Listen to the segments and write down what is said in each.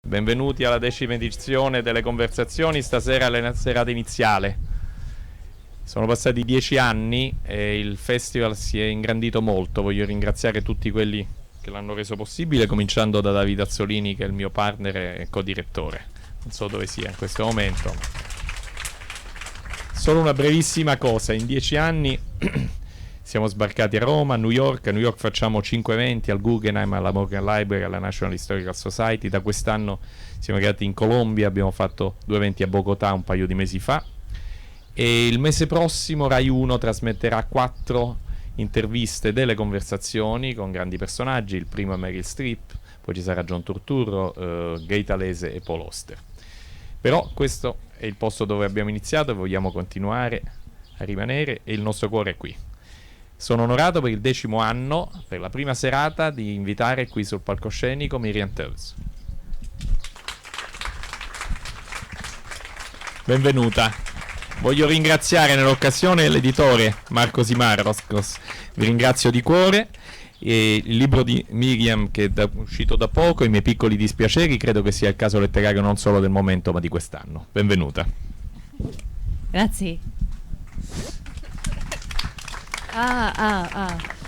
Benvenuti alla 10ª edizione delle Conversazioni, stasera è la serata iniziale. Sono passati 10 anni e il festival si è ingrandito molto. Voglio ringraziare tutti quelli che l'hanno reso possibile, cominciando da Davide Azzolini, che è il mio partner e co-direttore. Non so dove sia in questo momento. Solo una brevissima cosa: in 10 anni siamo sbarcati a Roma, a New York facciamo 5 eventi al Guggenheim, alla Morgan Library, alla National Historical Society. Da quest'anno siamo arrivati in Colombia, abbiamo fatto 2 eventi a Bogotà un paio di mesi fa, e il mese prossimo Rai 1 trasmetterà 4 interviste delle conversazioni con grandi personaggi. Il primo è Meryl Streep, poi ci sarà John Turturro, Gaeta Lese e Paul Auster. Però questo è il posto dove abbiamo iniziato e vogliamo continuare a rimanere, e il nostro cuore è qui. Sono onorato per il 10° anno, per la prima serata, di invitare qui sul palcoscenico Miriam Toews. Benvenuta. Voglio ringraziare nell'occasione l'editore Marco Simarros, vi ringrazio di cuore, e il libro di Miriam che è uscito da poco, I miei piccoli dispiaceri, credo che sia il caso letterario non solo del momento ma di quest'anno. Benvenuta. Grazie.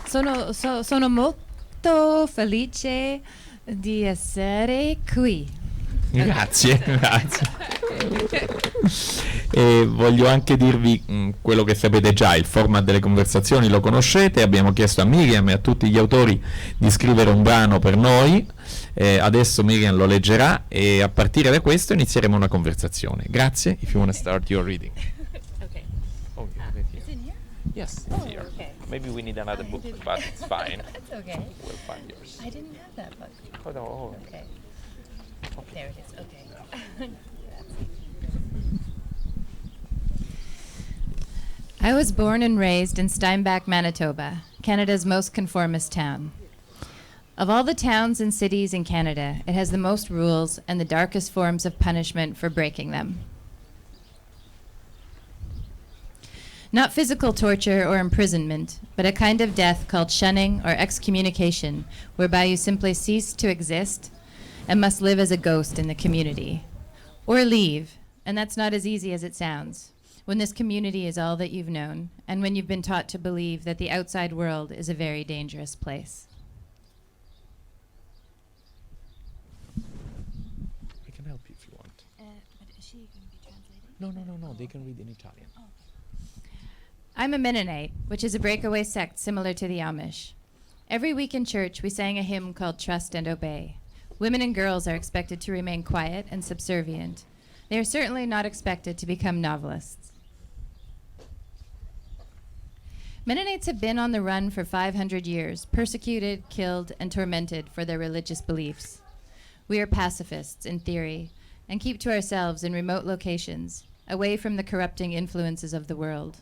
Sono molto felice di essere qui. Grazie, grazie. E voglio anche dirvi quello che sapete già: il format delle conversazioni lo conoscete. Abbiamo chiesto a Miriam e a tutti gli autori di scrivere un brano per noi. Adesso Miriam lo leggerà e a partire da questo inizieremo una conversazione. Grazie. If you want to start your reading. Okay. Oh, you have it here. Is it here? Yes, it's Oh, here. okay. Maybe we need another book, but it's fine. That's okay. We'll find yours. I didn't have that book. Oh, no. Oh. Okay. There it is. Okay. I was born and raised in Steinbeck, Manitoba, Canada's most conformist town. Of all the towns and cities in Canada, it has the most rules and the darkest forms of punishment for breaking them. Not physical torture or imprisonment, but a kind of death called shunning or excommunication, whereby you simply cease to exist and must live as a ghost in the community. Or leave, and that's not as easy as it sounds, when this community is all that you've known, and when you've been taught to believe that the outside world is a very dangerous place. I can help you if you want. But is she going to be translating? No, they can read in Italian. Oh. I'm a Mennonite, which is a breakaway sect similar to the Amish. Every week in church, we sang a hymn called Trust and Obey. Women and girls are expected to remain quiet and subservient. They are certainly not expected to become novelists. Mennonites have been on the run for 500 years, persecuted, killed, and tormented for their religious beliefs. We are pacifists in theory and keep to ourselves in remote locations, away from the corrupting influences of the world.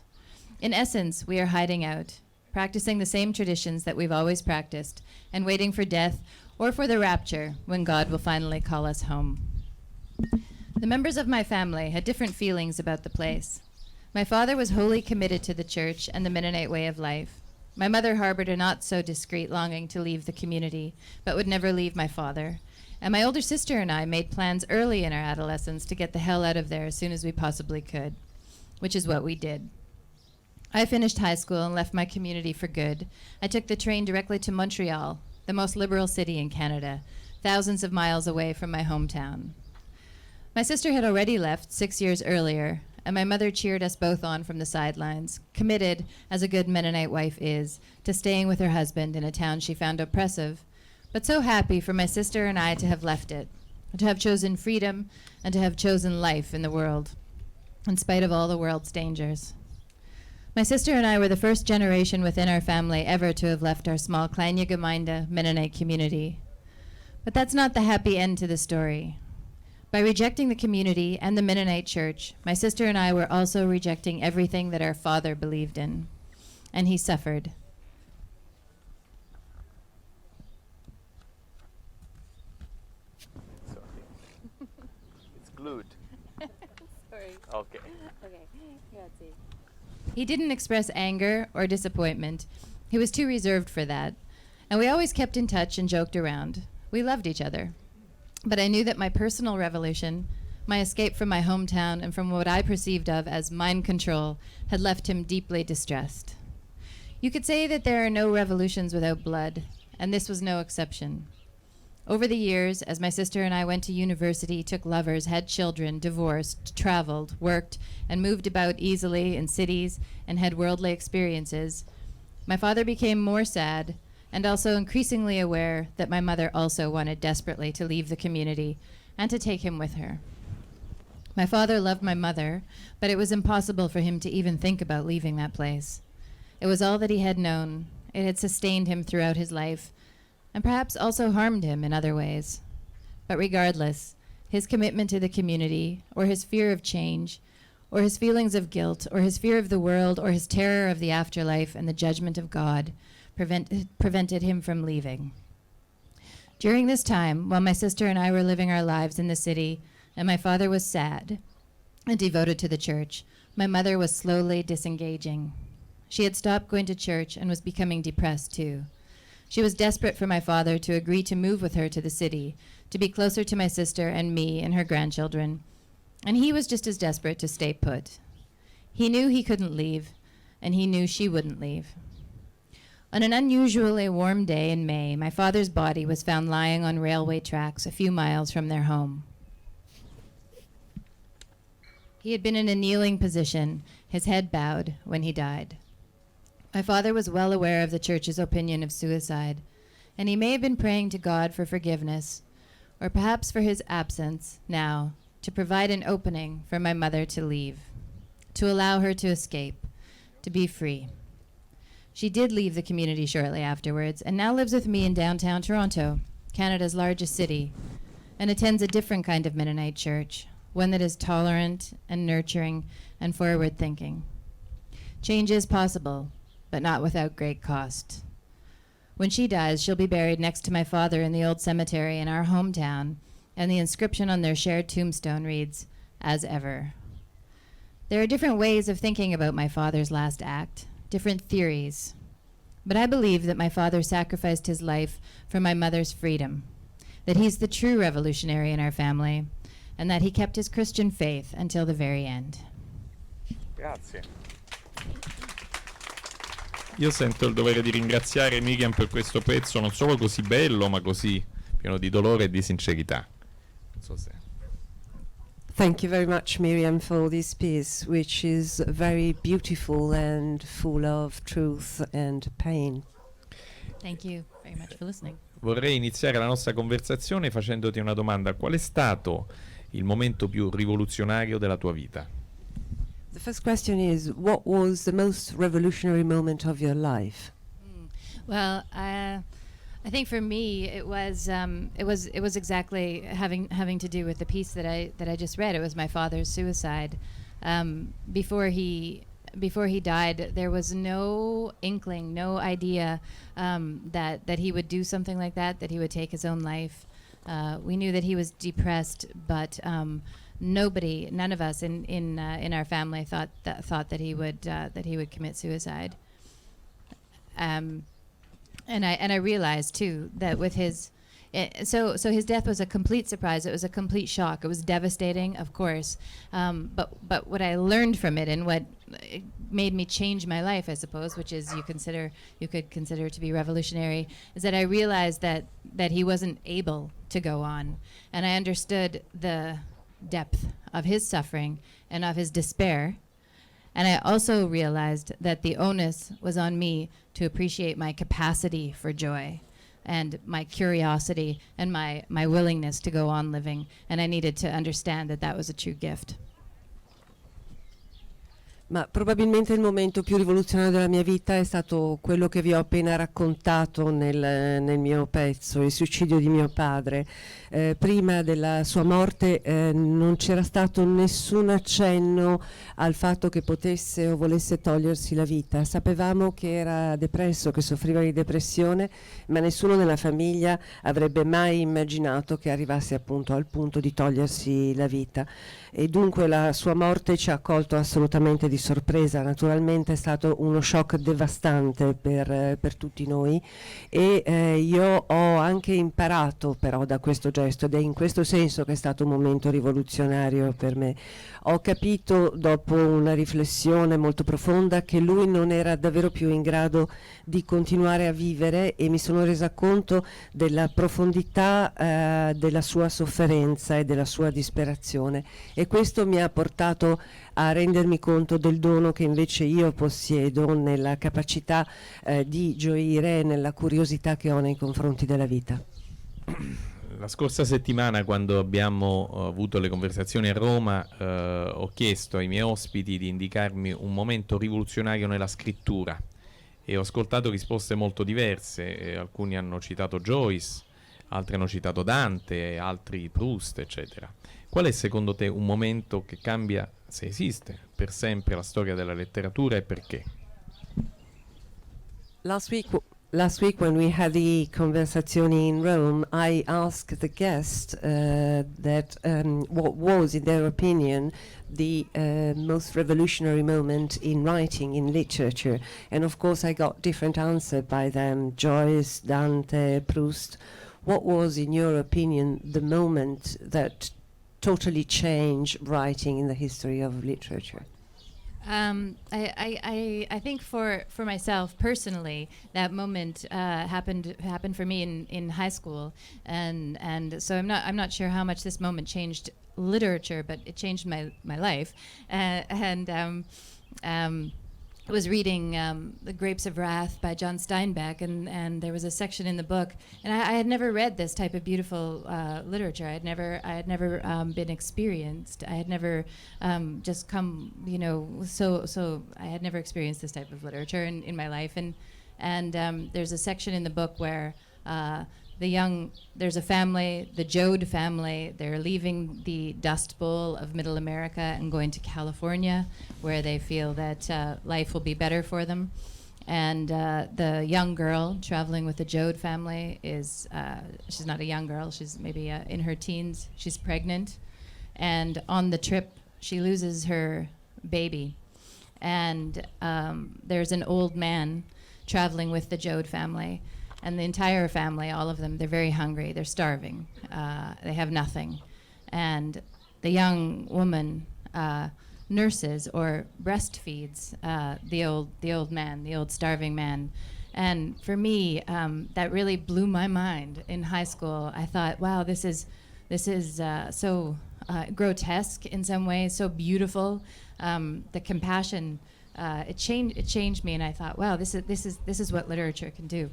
In essence, we are hiding out, practicing the same traditions that we've always practiced, and waiting for death or for the rapture, when God will finally call us home. The members of my family had different feelings about the place. My father was wholly committed to the church and the Mennonite way of life. My mother harbored a not-so-discreet longing to leave the community, but would never leave my father. And my older sister and I made plans early in our adolescence to get the hell out of there as soon as we possibly could, which is what we did. I finished high school and left my community for good. I took the train directly to Montreal, the most liberal city in Canada, thousands of miles away from my hometown. My sister had already left 6 years earlier, and my mother cheered us both on from the sidelines, committed, as a good Mennonite wife is, to staying with her husband in a town she found oppressive, but so happy for my sister and I to have left it, to have chosen freedom and to have chosen life in the world, in spite of all the world's dangers. My sister and I were the first generation within our family ever to have left our small Kleine Gemeinde Mennonite community. But that's not the happy end to the story. By rejecting the community and the Mennonite church, my sister and I were also rejecting everything that our father believed in. And he suffered. Sorry. It's glued. Sorry. Okay. Okay, grazie. He didn't express anger or disappointment. He was too reserved for that. And we always kept in touch and joked around. We loved each other. But I knew that my personal revolution, my escape from my hometown and from what I perceived of as mind control, had left him deeply distressed. You could say that there are no revolutions without blood, and this was no exception. Over the years, as my sister and I went to university, took lovers, had children, divorced, traveled, worked, and moved about easily in cities and had worldly experiences, my father became more sad and also increasingly aware that my mother also wanted desperately to leave the community and to take him with her. My father loved my mother, but it was impossible for him to even think about leaving that place. It was all that he had known. It had sustained him throughout his life, and perhaps also harmed him in other ways. But regardless, his commitment to the community, or his fear of change, or his feelings of guilt, or his fear of the world, or his terror of the afterlife and the judgment of God prevented him from leaving. During this time, while my sister and I were living our lives in the city, and my father was sad and devoted to the church, my mother was slowly disengaging. She had stopped going to church and was becoming depressed too. She was desperate for my father to agree to move with her to the city, to be closer to my sister and me and her grandchildren. And he was just as desperate to stay put. He knew he couldn't leave, and he knew she wouldn't leave. On an unusually warm day in May, my father's body was found lying on railway tracks a few miles from their home. He had been in a kneeling position, his head bowed, when he died. My father was well aware of the church's opinion of suicide, and he may have been praying to God for forgiveness, or perhaps for his absence now, to provide an opening for my mother to leave, to allow her to escape, to be free. She did leave the community shortly afterwards, and now lives with me in downtown Toronto, Canada's largest city, and attends a different kind of Mennonite church, one that is tolerant and nurturing and forward-thinking. Change is possible, but not without great cost. When she dies, she'll be buried next to my father in the old cemetery in our hometown, and the inscription on their shared tombstone reads, "As ever." There are different ways of thinking about my father's last act, different theories, but I believe that my father sacrificed his life for my mother's freedom, that he's the true revolutionary in our family, and that he kept his Christian faith until the very end. Grazie. Io sento il dovere di ringraziare Miriam per questo pezzo, non solo così bello, ma così pieno di dolore e di sincerità. Non so se... Thank you very much, Miriam, for this piece, which is very beautiful and full of truth and pain. Thank you very much for listening. Vorrei iniziare la nostra conversazione facendoti una domanda. Qual è stato il momento più rivoluzionario della tua vita? The first question is, what was the most revolutionary moment of your life? Well, I think for me it was exactly having to do with the piece that I just read. It was my father's suicide. Before he died, there was no inkling, no idea that he would do something like that he would take his own life. We knew that he was depressed, but none of us in our family thought that he would commit suicide. And I realized too that with his so his death was a complete surprise. It was a complete shock. It was devastating, of course. But what I learned from it and what made me change my life, I suppose, which is you could consider to be revolutionary, is that I realized that he wasn't able to go on, and I understood the depth of his suffering and of his despair. And I also realized that the onus was on me to appreciate my capacity for joy and my curiosity and my willingness to go on living. And I needed to understand that was a true gift. Ma probabilmente il momento più rivoluzionario della mia vita è stato quello che vi ho appena raccontato nel mio pezzo, il suicidio di mio padre. Prima della sua morte non c'era stato nessun accenno al fatto che potesse o volesse togliersi la vita. Sapevamo che era depresso, che soffriva di depressione, ma nessuno nella famiglia avrebbe mai immaginato che arrivasse appunto al punto di togliersi la vita. E dunque la sua morte ci ha colto assolutamente di sorpresa, naturalmente è stato uno shock devastante per tutti noi, e io ho anche imparato però da questo gesto, ed è in questo senso che è stato un momento rivoluzionario per me. Ho capito dopo una riflessione molto profonda che lui non era davvero più in grado di continuare a vivere, e mi sono resa conto della profondità della sua sofferenza e della sua disperazione, e questo mi ha portato a rendermi conto del dono che invece io possiedo nella capacità di gioire e nella curiosità che ho nei confronti della vita. La scorsa settimana, quando abbiamo avuto le conversazioni a Roma, ho chiesto ai miei ospiti di indicarmi un momento rivoluzionario nella scrittura, e ho ascoltato risposte molto diverse. Alcuni hanno citato Joyce, altri hanno citato Dante, altri Proust, eccetera. Qual è secondo te un momento che cambia, se esiste, per sempre la storia della letteratura, e perché? Last week when we had the Conversazioni in Rome, I asked the guest what was, in their opinion, the most revolutionary moment in writing, in literature. And of course I got different answers by them, Joyce, Dante, Proust. What was, in your opinion, the moment that totally changed writing in the history of literature? I think for myself personally, that moment happened for me in high school, and so I'm not sure how much this moment changed literature, but it changed my life, I was reading The Grapes of Wrath by John Steinbeck, and there was a section in the book, and I had never read this type of beautiful literature. I had never been experienced. I had never just come, so I had never experienced this type of literature in my life. And there's a section in the book where there's a family, the Joad family. They're leaving the Dust Bowl of Middle America and going to California, where they feel that life will be better for them. And the young girl traveling with the Joad family she's not a young girl, she's maybe in her teens. She's pregnant, and on the trip she loses her baby. And there's an old man traveling with the Joad family. And the entire family, all of them, they're very hungry. They're starving. They have nothing. And the young woman nurses or breastfeeds the old man, the old starving man. And for me, that really blew my mind in high school. I thought, wow, this is so grotesque in some ways, so beautiful. The compassion, it changed me, and I thought, wow, this is what literature can do.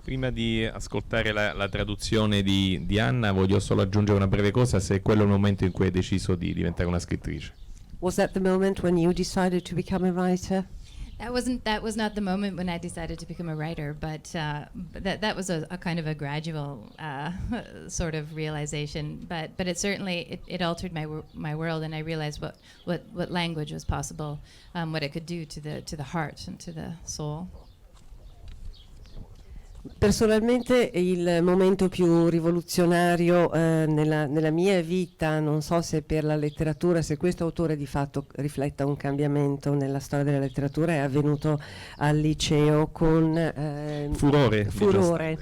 Prima di ascoltare la traduzione di Anna, voglio solo aggiungere una breve cosa, se quello è il momento in cui hai deciso di diventare una scrittrice. Was that the moment when you decided to become a writer? That was not the moment when I decided to become a writer, but that was a kind of a gradual sort of realization. But it certainly it altered my world, and I realized what language was possible, what it could do to the heart and to the soul. Personalmente il momento più rivoluzionario nella mia vita, non so se per la letteratura, se questo autore di fatto rifletta un cambiamento nella storia della letteratura, è avvenuto al liceo con Furore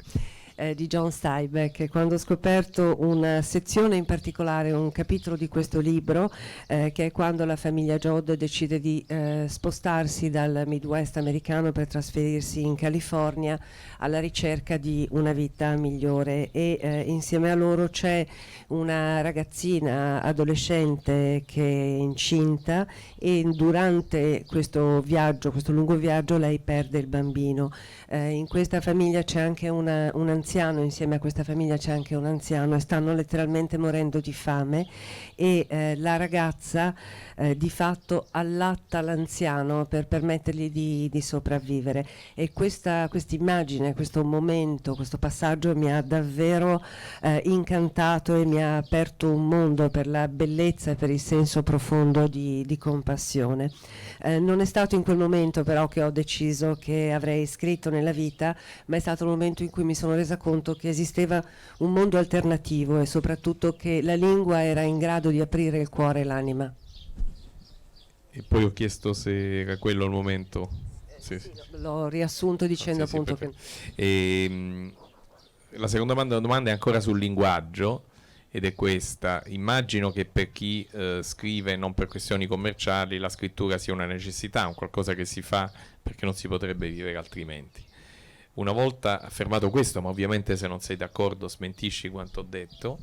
di John Steinbeck, quando ho scoperto una sezione in particolare, un capitolo di questo libro, che è quando la famiglia Joad decide di spostarsi dal Midwest americano per trasferirsi in California alla ricerca di una vita migliore, e insieme a loro c'è una ragazzina adolescente che è incinta, e durante questo lungo viaggio, lei perde il bambino. In questa famiglia c'è anche un anziano, insieme a questa famiglia c'è anche un anziano, e stanno letteralmente morendo di fame, e la ragazza di fatto allatta l'anziano per permettergli di sopravvivere. E questa immagine, questo momento, questo passaggio mi ha davvero incantato, e mi ha aperto un mondo per la bellezza e per il senso profondo di compassione. Non è stato in quel momento però che ho deciso che avrei scritto nella vita, ma è stato il momento in cui mi sono resa conto che esisteva un mondo alternativo, e soprattutto che la lingua era in grado di aprire il cuore e l'anima. E poi ho chiesto se era quello il momento. Sì, sì. L'ho riassunto dicendo Sì, appunto che... La seconda domanda è ancora sul linguaggio ed è questa. Immagino che per chi scrive non per questioni commerciali la scrittura sia una necessità, un qualcosa che si fa perché non si potrebbe vivere altrimenti. Una volta affermato questo, ma ovviamente se non sei d'accordo smentisci quanto ho detto,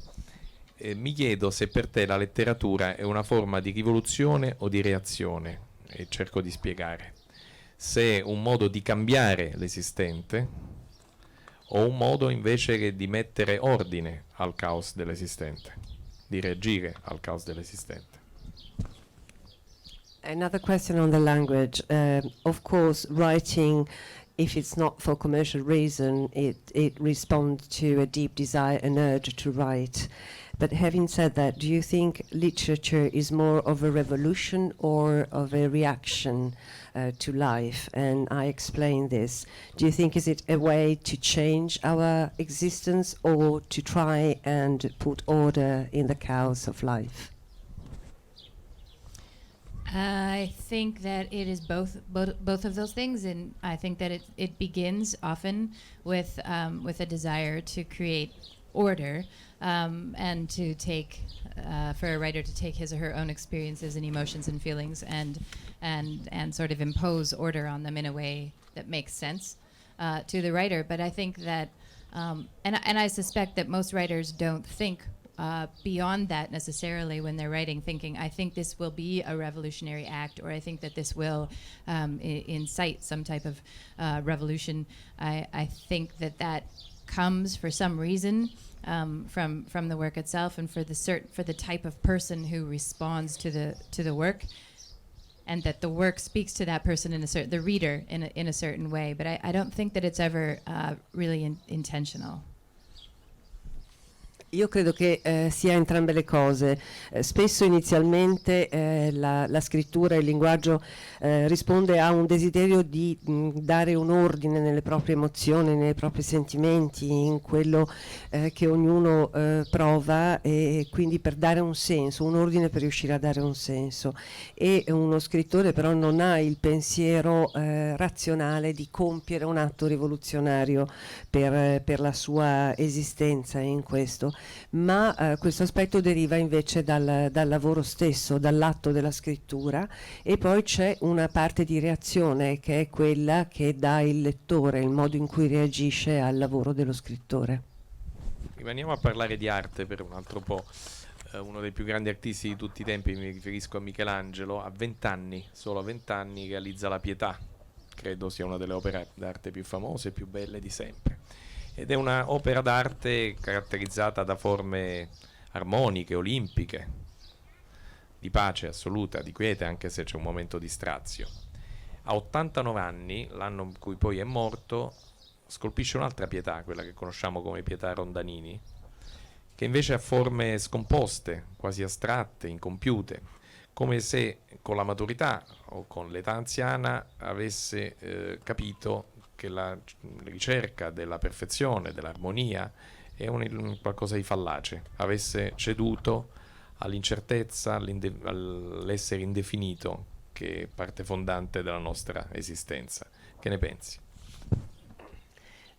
mi chiedo se per te la letteratura è una forma di rivoluzione o di reazione, e cerco di spiegare. Se è un modo di cambiare l'esistente o un modo invece di mettere ordine al caos dell'esistente, di reagire al caos dell'esistente. Another question on the language. Of course, writing, if it's not for commercial reason, it responds to a deep desire and urge to write. But having said that, do you think literature is more of a revolution or of a reaction to life? And I explain this. Do you think is it a way to change our existence or to try and put order in the chaos of life? I think that it is both of those things, and I think that it begins often with a desire to create order, and to take for a writer to take his or her own experiences and emotions and feelings and sort of impose order on them in a way that makes sense to the writer. But I think that and I suspect that most writers don't think beyond that necessarily when they're writing, thinking, I think this will be a revolutionary act, or I think that this will incite some type of revolution. I think that comes for some reason from the work itself, and for the type of person who responds to the work, and that the work speaks to that person the reader in a certain way. But I don't think that it's ever really intentional. Io credo che sia entrambe le cose. Spesso inizialmente la scrittura, il linguaggio risponde a un desiderio di dare un ordine nelle proprie emozioni, nei propri sentimenti, in quello che ognuno prova, e quindi per dare un senso, un ordine per riuscire a dare un senso. E uno scrittore però non ha il pensiero razionale di compiere un atto rivoluzionario per la sua esistenza in questo. Ma questo aspetto deriva invece dal lavoro stesso, dall'atto della scrittura, e poi c'è una parte di reazione che è quella che dà il lettore, il modo in cui reagisce al lavoro dello scrittore. Rimaniamo a parlare di arte per un altro po'. Uno dei più grandi artisti di tutti i tempi, mi riferisco a Michelangelo, a 20 anni, solo a 20 anni, realizza la Pietà. Credo sia una delle opere d'arte più famose e più belle di sempre. Ed è un'opera d'arte caratterizzata da forme armoniche, olimpiche, di pace assoluta, di quiete, anche se c'è un momento di strazio. A 89 anni, l'anno in cui poi è morto, scolpisce un'altra Pietà, quella che conosciamo come Pietà Rondanini, che invece ha forme scomposte, quasi astratte, incompiute, come se con la maturità o con l'età anziana avesse capito che la ricerca della perfezione, dell'armonia è qualcosa di fallace, avesse ceduto all'incertezza, all'essere indefinito, che è parte fondante della nostra esistenza. Che ne pensi?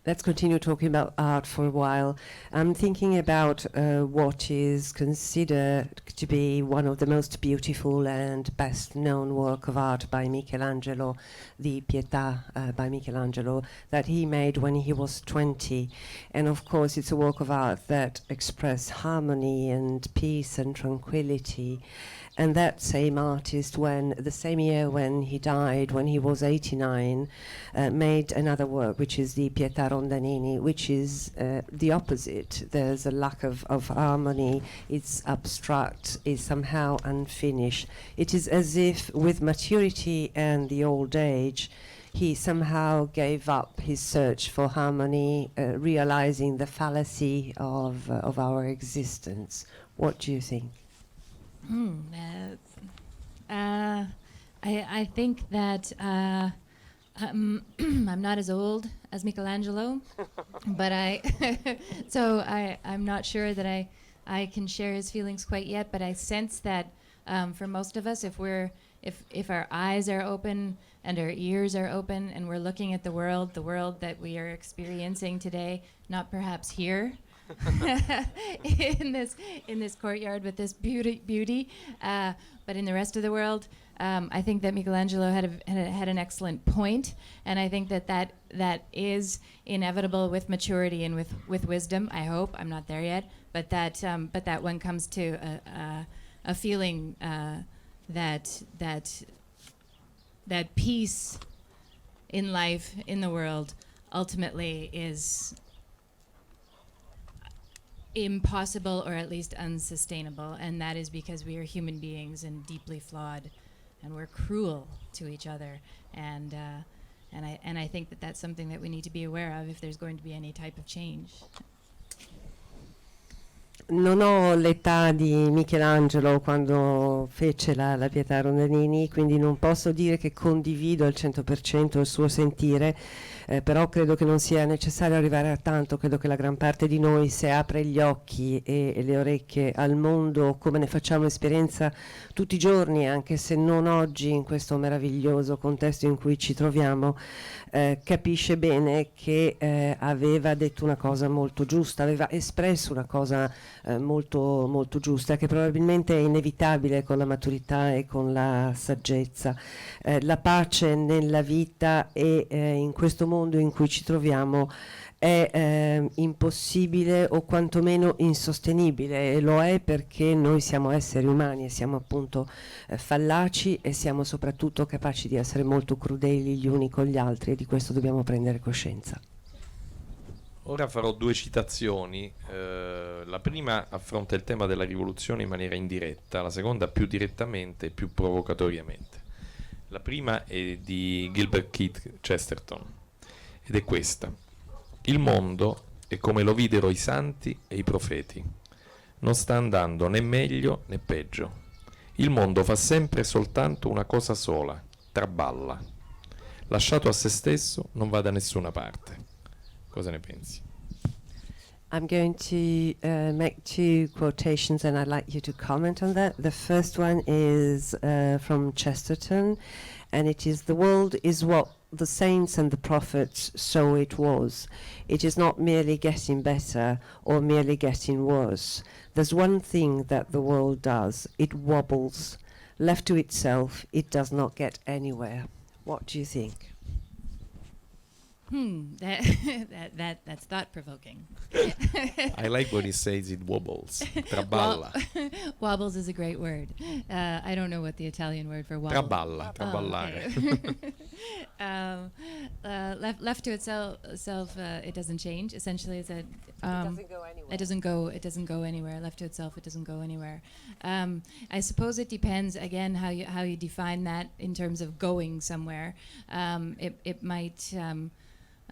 Let's continue talking about art for a while. I'm thinking about what is considered to be one of the most beautiful and best known work of art by Michelangelo, the Pietà by Michelangelo, that he made when he was 20. And of course it's a work of art that expresses harmony and peace and tranquility. And that same artist, when the same year when he died, when he was 89, made another work, which is the Pietà Rondanini, which is the opposite. There's a lack of harmony, it's abstract, it's somehow unfinished. It is as if with maturity and the old age, he somehow gave up his search for harmony, realizing the fallacy of our existence. What do you think? I think that I'm not as old as Michelangelo, but I'm not sure that I can share his feelings quite yet. But I sense that for most of us, if we're if our eyes are open and our ears are open and we're looking at the world that we are experiencing today, not perhaps here in this courtyard with this beauty, but in the rest of the world. I think that Michelangelo had an excellent point, and I think that is inevitable with maturity and with wisdom. I hope I'm not there yet, but that one comes to a feeling that peace in life, in the world, ultimately is impossible or at least unsustainable, and that is because we are human beings and deeply flawed, and we're cruel to each other, and I think that that's something that we need to be aware of if there's going to be any type of change. Non ho l'età di Michelangelo quando fece la Pietà Rondanini, quindi non posso dire che condivido al 100% il suo sentire, però credo che non sia necessario arrivare a tanto. Credo che la gran parte di noi, se apre gli occhi e le orecchie al mondo, come ne facciamo esperienza tutti i giorni, anche se non oggi, in questo meraviglioso contesto in cui ci troviamo, capisce bene che aveva detto una cosa molto giusta, aveva espresso una cosa molto, molto giusta, che probabilmente è inevitabile con la maturità e con la saggezza. La pace nella vita e in questo mondo in cui ci troviamo è impossibile o quantomeno insostenibile, e lo è perché noi siamo esseri umani e siamo appunto fallaci, e siamo soprattutto capaci di essere molto crudeli gli uni con gli altri, e di questo dobbiamo prendere coscienza. Ora farò due citazioni, la prima affronta il tema della rivoluzione in maniera indiretta, la seconda più direttamente e più provocatoriamente. La prima è di Gilbert Keith Chesterton ed è questa: il mondo è come lo videro i santi e i profeti, non sta andando né meglio né peggio, il mondo fa sempre soltanto una cosa sola, traballa, lasciato a se stesso non va da nessuna parte. Cosa ne pensi? I'm going to make two quotations, and I'd like you to comment on that. The first one is from Chesterton, and it is: the world is what the saints and the prophets so it was. It is not merely getting better or merely getting worse. There's one thing that the world does: it wobbles. Left to itself, it does not get anywhere. What do you think? That's thought-provoking. I like when he says it wobbles. Traballa. Wobbles is a great word. I don't know what the Italian word for wobble. Traballa, traballare. Left to itself, it doesn't change. Essentially, it's It doesn't go anywhere. It doesn't go anywhere. Left to itself, it doesn't go anywhere. I suppose it depends again how you define that in terms of going somewhere. It might.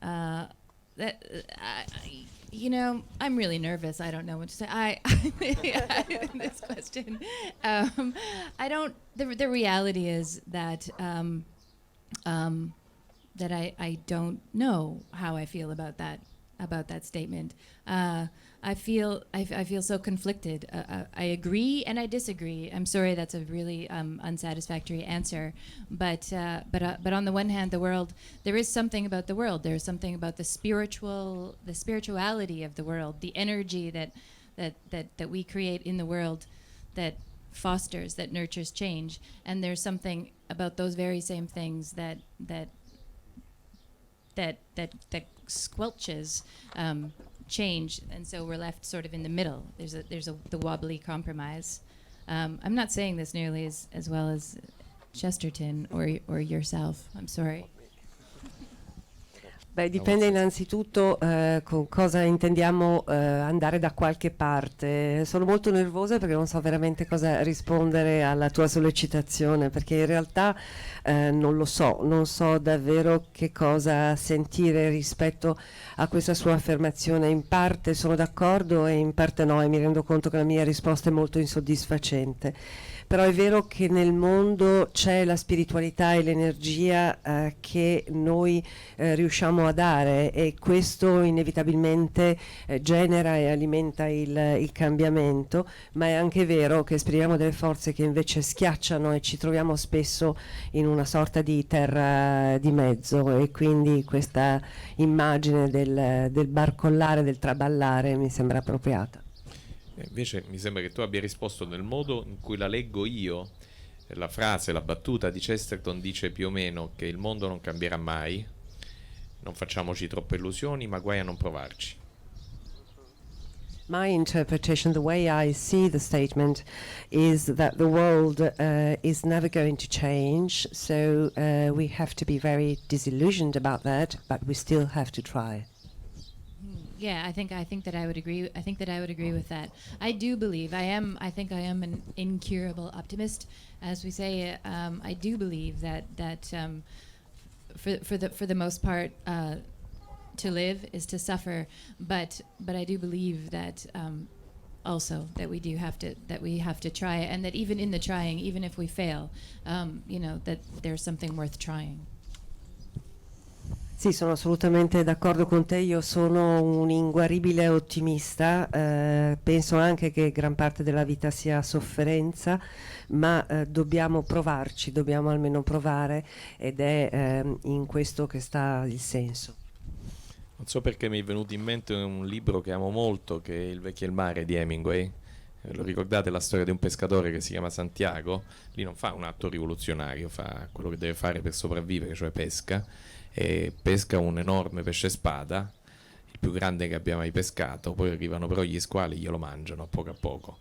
I'm really nervous. I don't know what to say. This question. I don't. The reality is that that I don't know how I feel about that statement. I feel so conflicted. I agree and I disagree. I'm sorry, that's a really unsatisfactory answer. But on the one hand, there is something about the world. There is something about the spirituality of the world, the energy that we create in the world, that fosters, that nurtures change. And there's something about those very same things that squelches change, and so we're left sort of in the middle. There's the wobbly compromise. I'm not saying this nearly as well as Chesterton or yourself. I'm sorry. Beh, dipende innanzitutto con cosa intendiamo andare da qualche parte. Sono molto nervosa perché non so veramente cosa rispondere alla tua sollecitazione, perché in realtà non so davvero che cosa sentire rispetto a questa sua affermazione. In parte sono d'accordo e in parte no, e mi rendo conto che la mia risposta è molto insoddisfacente. Però è vero che nel mondo c'è la spiritualità e l'energia che noi riusciamo riusciamo a dare, e questo inevitabilmente genera e alimenta il cambiamento, ma è anche vero che esprimiamo delle forze che invece schiacciano e ci troviamo spesso in una sorta di terra di mezzo, e quindi questa immagine del barcollare, del traballare mi sembra appropriata. Invece mi sembra che tu abbia risposto nel modo in cui la leggo io. La frase, la battuta di Chesterton dice più o meno che il mondo non cambierà mai, non facciamoci troppe illusioni, ma guai a non provarci. My interpretation, the way I see the statement, is that the world is never going to change, so we have to be very disillusioned about that, but we still have to try. Yeah, I think that I would agree. I think that I would agree with that. I do believe I think I am an incurable optimist, as we say. I do believe that for the most part, to live is to suffer. But I do believe that also that we have to try, and that even in the trying, even if we fail, that there's something worth trying. Sì, sono assolutamente d'accordo con te, io sono un inguaribile ottimista, penso anche che gran parte della vita sia sofferenza, ma dobbiamo provarci, dobbiamo almeno provare, ed è in questo che sta il senso. Non so perché mi è venuto in mente un libro che amo molto, che è Il vecchio e il mare di Hemingway. Lo ricordate, la storia di un pescatore che si chiama Santiago? Lì non fa un atto rivoluzionario, fa quello che deve fare per sopravvivere, cioè pesca, e pesca un enorme pesce spada, il più grande che abbia mai pescato. Poi arrivano però gli squali, glielo mangiano a poco.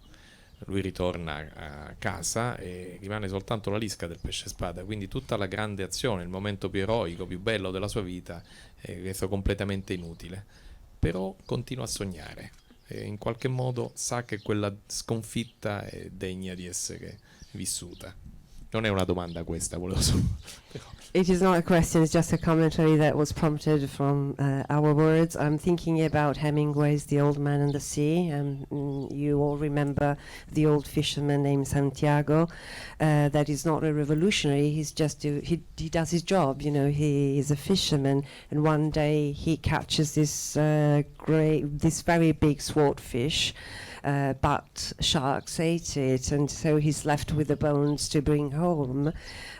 Lui ritorna a casa e rimane soltanto la lisca del pesce spada, quindi tutta la grande azione, il momento più eroico, più bello della sua vita è reso completamente inutile. Però continua a sognare e in qualche modo sa che quella sconfitta è degna di essere vissuta. Non è una domanda questa, volevo solo però. It is not a question, it's just a commentary that was prompted from our words. I'm thinking about Hemingway's The Old Man and the Sea, and you all remember the old fisherman named Santiago. That is not a revolutionary, he's just he does his job, he is a fisherman, and one day he catches this very big swordfish. But sharks ate it, and so he's left with the bones to bring home.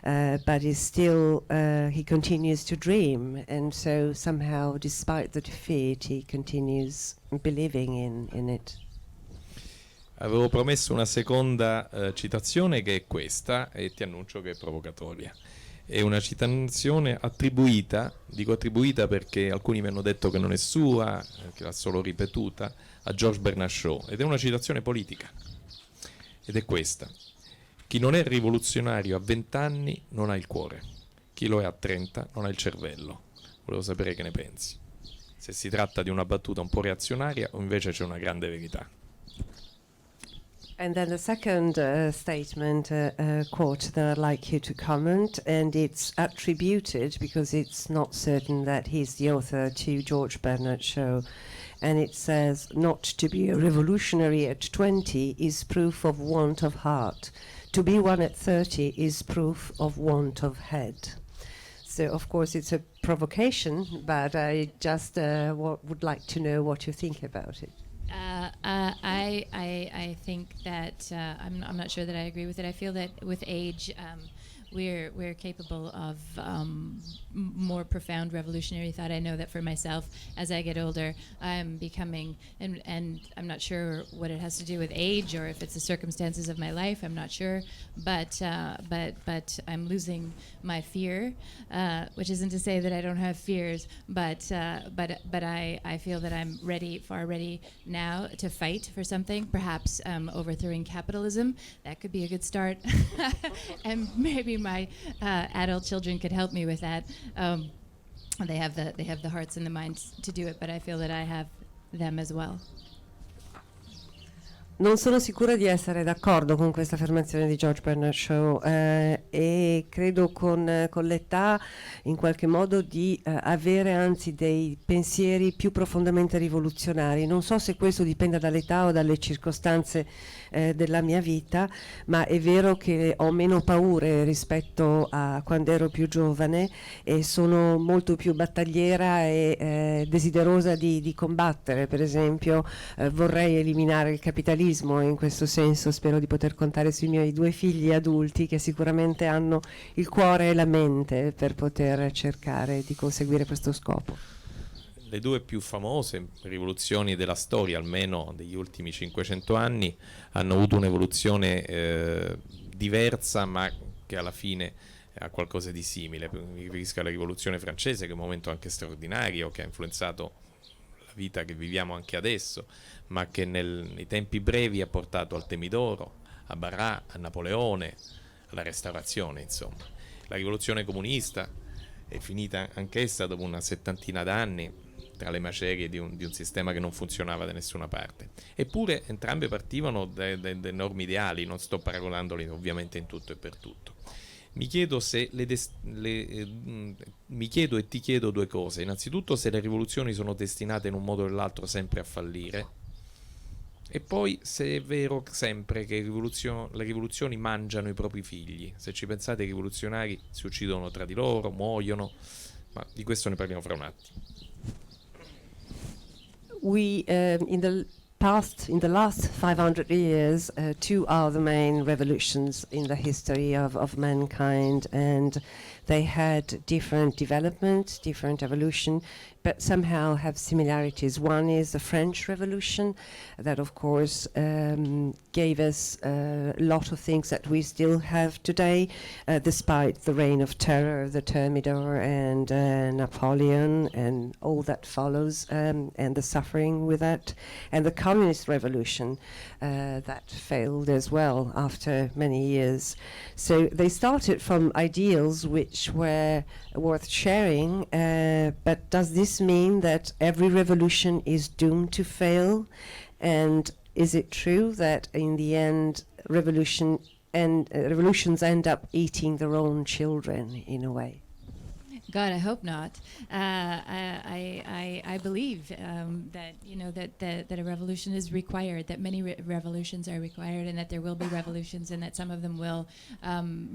But he continues to dream, and so somehow, despite the defeat, he continues believing in it. Avevo promesso una seconda citazione che è questa, e ti annuncio che è provocatoria. È una citazione attribuita, dico attribuita perché alcuni mi hanno detto che non è sua, che l'ha solo ripetuta, a George Bernard Shaw, ed è una citazione politica, ed è questa: chi non è rivoluzionario a 20 anni non ha il cuore, chi lo è a 30 non ha il cervello. Volevo sapere che ne pensi, se si tratta di una battuta un po' reazionaria o invece c'è una grande verità. And then the second statement, quote that I'd like you to comment, and it's attributed, because it's not certain that he's the author, to George Bernard Shaw. And it says, not to be a revolutionary at 20 is proof of want of heart. To be one at 30 is proof of want of head. So, of course, it's a provocation, but I just would like to know what you think about it. I think that I'm not sure that I agree with it. I feel that with age, we're capable of more profound revolutionary thought. I know that for myself, as I get older, I'm becoming, and I'm not sure what it has to do with age or if it's the circumstances of my life. I'm not sure, but I'm losing my fear, which isn't to say that I don't have fears, but I feel that I'm far ready now to fight for something. Perhaps overthrowing capitalism. That could be a good start, and maybe my adult children could help me with that. They have the hearts and the minds to do it, but I feel that I have them as well. Non sono sicura di essere d'accordo con questa affermazione di George Bernard Shaw, e credo con l'età in qualche modo di avere anzi dei pensieri più profondamente rivoluzionari. Non so se questo dipenda dall'età o dalle circostanze della mia vita, ma è vero che ho meno paure rispetto a quando ero più giovane e sono molto più battagliera e desiderosa di combattere. Per esempio, vorrei eliminare il capitalismo, e in questo senso spero di poter contare sui miei 2 figli adulti che sicuramente hanno il cuore e la mente per poter cercare di conseguire questo scopo. Le 2 più famose rivoluzioni della storia, almeno degli ultimi 500 anni, hanno avuto un'evoluzione diversa, ma che alla fine ha qualcosa di simile. Mi riferisco alla rivoluzione francese, che è un momento anche straordinario, che ha influenzato la vita che viviamo anche adesso, ma che nei tempi brevi ha portato al Temidoro, a Barras, a Napoleone, alla Restaurazione, insomma. La rivoluzione comunista è finita anch'essa dopo una 70ina d'anni, tra le macerie di un sistema che non funzionava da nessuna parte. Eppure entrambe partivano da enormi ideali, non sto paragonandoli ovviamente in tutto e per tutto. Mi chiedo mi chiedo e ti chiedo 2 cose. Innanzitutto, se le rivoluzioni sono destinate in un modo o nell'altro sempre a fallire, e poi se è vero sempre che le rivoluzioni mangiano i propri figli. Se ci pensate, i rivoluzionari si uccidono tra di loro, muoiono, ma di questo ne parliamo fra un attimo. We in the last 500 years, 2 are the main revolutions in the history of mankind, and they had different development, different evolution, but somehow have similarities. One is the French Revolution, that of course gave us a lot of things that we still have today, despite the reign of terror of the Thermidor and Napoleon and all that follows, and the suffering with that, and the Communist Revolution that failed as well after many years. So they started from ideals which were worth sharing, but does this mean that every revolution is doomed to fail? And is it true that in the end revolutions end up eating their own children in a way? God, I hope not. I believe that that a revolution is required, that many revolutions are required, and that there will be revolutions, and that some of them will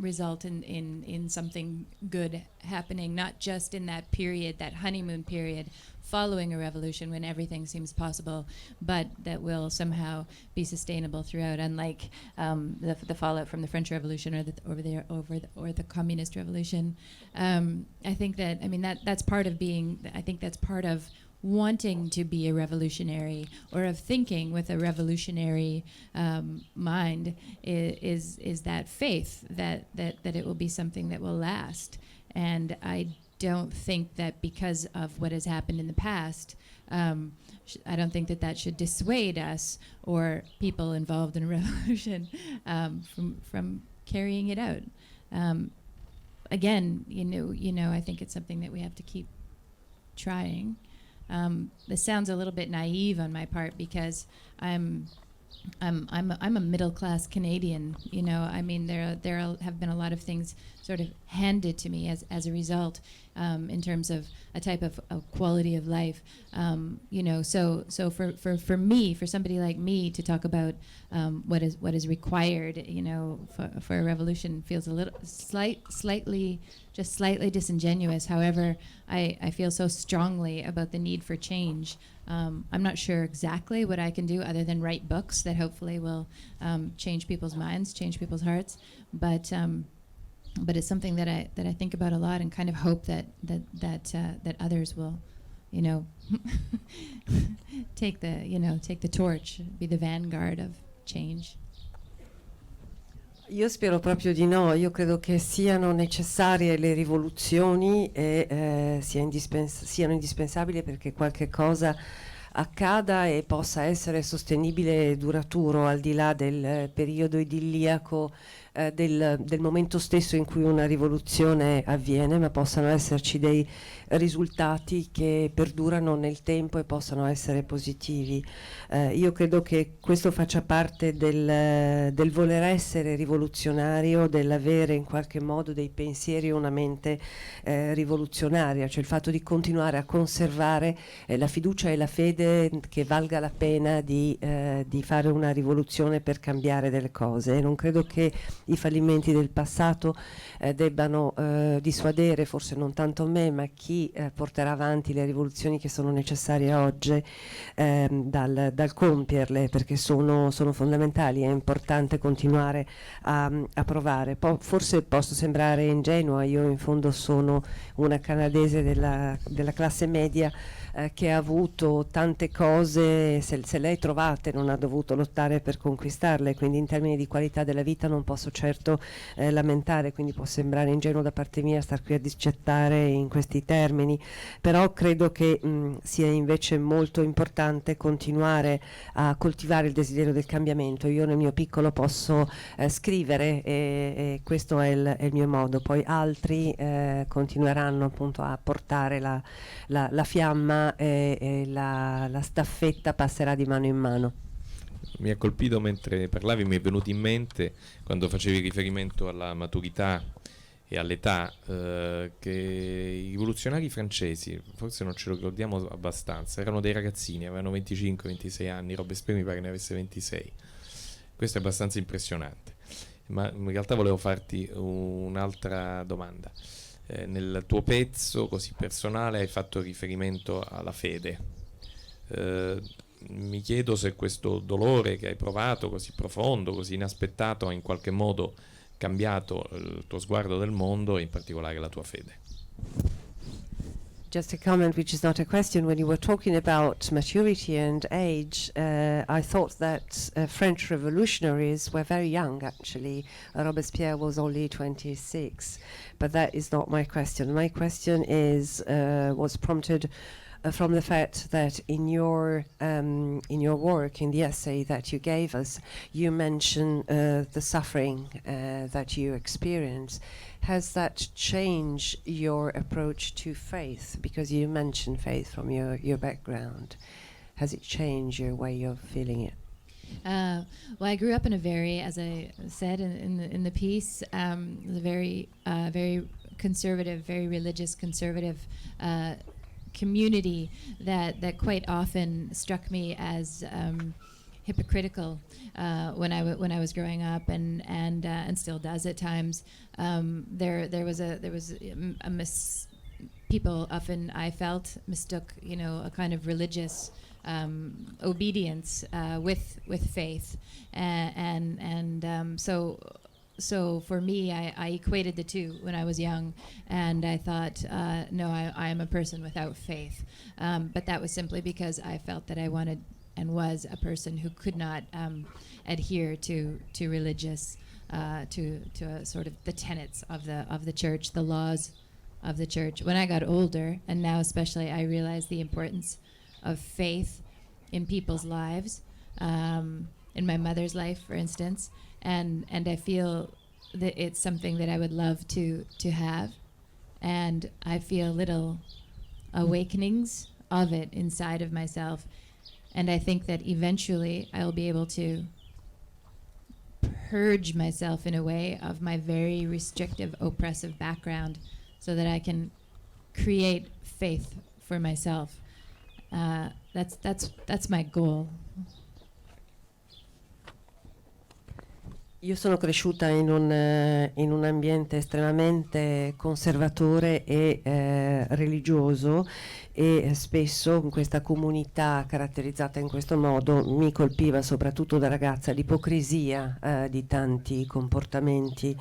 result in something good happening, not just in that period, that honeymoon period following a revolution when everything seems possible, but that will somehow be sustainable throughout, unlike the fallout from the French Revolution or the Communist Revolution. I think that, that's part of being, I think that's part of wanting to be a revolutionary, or of thinking with a revolutionary mind, is that faith that it will be something that will last. And I don't think that because of what has happened in the past, I don't think that should dissuade us or people involved in a revolution from carrying it out. Again, I think it's something that we have to keep trying. This sounds a little bit naive on my part, because I'm a middle class Canadian. There have been a lot of things sort of handed to me as a result, in terms of a type of quality of life. So for me, for somebody like me to talk about what is required, for a revolution feels a little slightly disingenuous. However, I feel so strongly about the need for change. I'm not sure exactly what I can do other than write books that hopefully will change people's minds, change people's hearts. But it's something that I think about a lot, and kind of hope that others will, take the torch, be the vanguard of change. Io spero proprio di no. Io credo che siano necessarie le rivoluzioni e siano indispensabili perché qualche cosa accada e possa essere sostenibile e duraturo, al di là del periodo idilliaco del momento stesso in cui una rivoluzione avviene, ma possano esserci dei risultati che perdurano nel tempo e possano essere positivi. Io credo che questo faccia parte del voler essere rivoluzionario, dell'avere in qualche modo dei pensieri e una mente rivoluzionaria, cioè il fatto di continuare a conservare la fiducia e la fede che valga la pena di fare una rivoluzione per cambiare delle cose. E non credo che i fallimenti del passato debbano dissuadere, forse non tanto me, ma chi porterà avanti le rivoluzioni che sono necessarie oggi dal compierle, perché sono fondamentali. È importante continuare a provare. Forse posso sembrare ingenua, io in fondo sono una canadese della classe media che ha avuto tante cose, se lei trovate non ha dovuto lottare per conquistarle, quindi in termini di qualità della vita non posso certo lamentare, quindi può sembrare ingenuo da parte mia star qui a discettare in questi termini, però credo che sia invece molto importante continuare a coltivare il desiderio del cambiamento. Io nel mio piccolo posso scrivere e questo è il mio modo, poi altri continueranno appunto a portare la fiamma e la staffetta passerà di mano in mano. Mi ha colpito mentre parlavi, mi è venuto in mente quando facevi riferimento alla maturità e all'età che i rivoluzionari francesi, forse non ce lo ricordiamo abbastanza, erano dei ragazzini, avevano 25-26 anni, Robespierre mi pare ne avesse 26. Questo è abbastanza impressionante, ma in realtà volevo farti un'altra domanda. Nel tuo pezzo così personale hai fatto riferimento alla fede. Mi chiedo se questo dolore che hai provato così profondo, così inaspettato, ha in qualche modo cambiato il tuo sguardo del mondo e in particolare la tua fede. Just a comment, which is not a question. When you were talking about maturity and age, I thought that French revolutionaries were very young, actually. Robespierre was only 26, but that is not my question. My question is, was prompted from the fact that in your work, in the essay that you gave us, you mention the suffering that you experience. Has that changed your approach to faith? Because you mentioned faith from your background. Has it changed your way of feeling it? Well, I grew up in a very, as I said in the piece, a very conservative, very religious, conservative community that quite often struck me as hypocritical when I was growing up, and still does at times. There was a people often, I felt, mistook a kind of religious obedience with faith, so for me, I equated the two when I was young, and I thought, no, I am a person without faith. But that was simply because I felt that I wanted and was a person who could not adhere to religious, to sort of the tenets of the church, the laws of the church. When I got older, and now especially, I realized the importance of faith in people's lives, in my mother's life, for instance. And I feel that it's something that I would love to have, and I feel little awakenings of it inside of myself, and I think that eventually I'll be able to purge myself in a way of my very restrictive, oppressive background, so that I can create faith for myself. That's my goal. Io sono cresciuta in un ambiente estremamente conservatore e religioso, e spesso in questa comunità caratterizzata in questo modo mi colpiva, soprattutto da ragazza, l'ipocrisia di tanti comportamenti,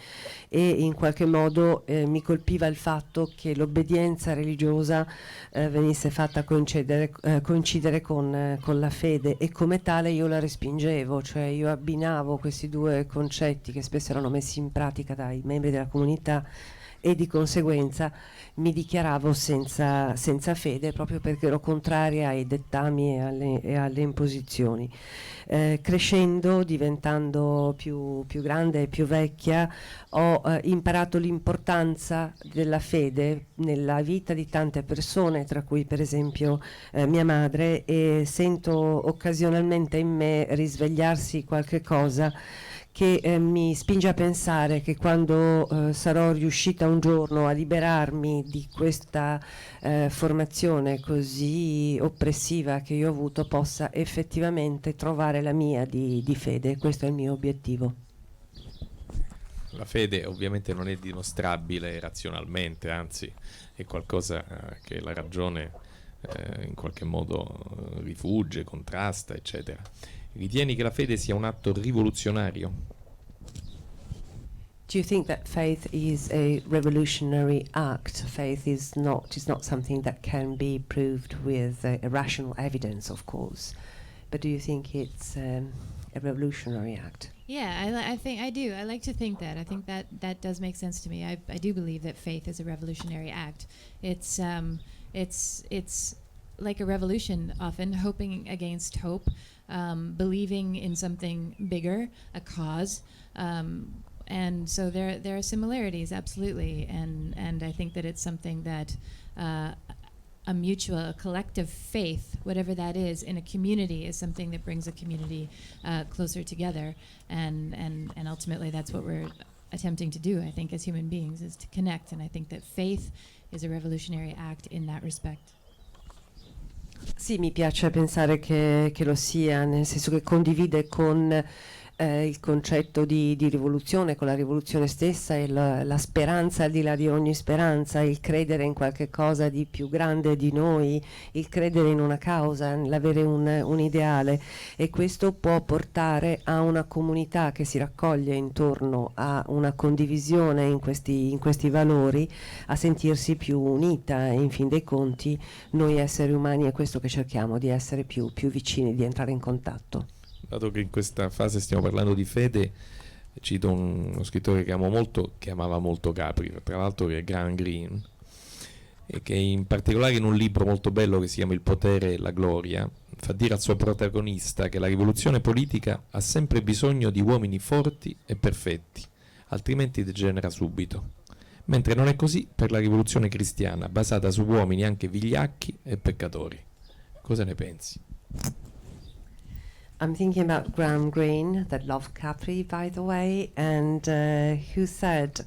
e in qualche modo mi colpiva il fatto che l'obbedienza religiosa venisse fatta coincidere con la fede, e come tale io la respingevo, cioè io abbinavo questi due concetti che spesso erano messi in pratica dai membri della comunità, e di conseguenza mi dichiaravo senza fede, proprio perché ero contraria ai dettami e alle imposizioni. Crescendo, diventando più grande e più vecchia, ho imparato l'importanza della fede nella vita di tante persone, tra cui per esempio mia madre, e sento occasionalmente in me risvegliarsi qualche cosa che mi spinge a pensare che quando sarò riuscita un giorno a liberarmi di questa formazione così oppressiva che io ho avuto, possa effettivamente trovare la mia di fede. Questo è il mio obiettivo. La fede ovviamente non è dimostrabile razionalmente, anzi è qualcosa che la ragione in qualche modo rifugge, contrasta, eccetera. Ritieni che la fede sia un atto rivoluzionario? Do you think that faith is a revolutionary act? Faith is not something that can be proved with rational evidence, of course. But do you think it's a revolutionary act? Yeah, I think I do. I like to think that. I think that does make sense to me. I do believe that faith is a revolutionary act. It's like a revolution, often hoping against hope, believing in something bigger, a cause, and so there are similarities, absolutely, and I think that it's something that a mutual, a collective faith, whatever that is, in a community is something that brings a community closer together, and ultimately that's what we're attempting to do, I think, as human beings, is to connect, and I think that faith is a revolutionary act in that respect. Sì, mi piace pensare che lo sia, nel senso che condivide con il concetto di rivoluzione, con la rivoluzione stessa, e la speranza al di là di ogni speranza, il credere in qualche cosa di più grande di noi, il credere in una causa, l'avere un ideale, e questo può portare a una comunità che si raccoglie intorno a una condivisione in questi valori, a sentirsi più unita, e in fin dei conti noi esseri umani è questo che cerchiamo, di essere più vicini, di entrare in contatto. Dato che in questa fase stiamo parlando di fede, cito uno scrittore che amo molto, che amava molto Capri, tra l'altro, che è Graham Greene, e che in particolare in un libro molto bello che si chiama Il potere e la gloria fa dire al suo protagonista che la rivoluzione politica ha sempre bisogno di uomini forti e perfetti, altrimenti degenera subito, mentre non è così per la rivoluzione cristiana, basata su uomini anche vigliacchi e peccatori. Cosa ne pensi? I'm thinking about Graham Greene, that loved Capri, by the way, and who said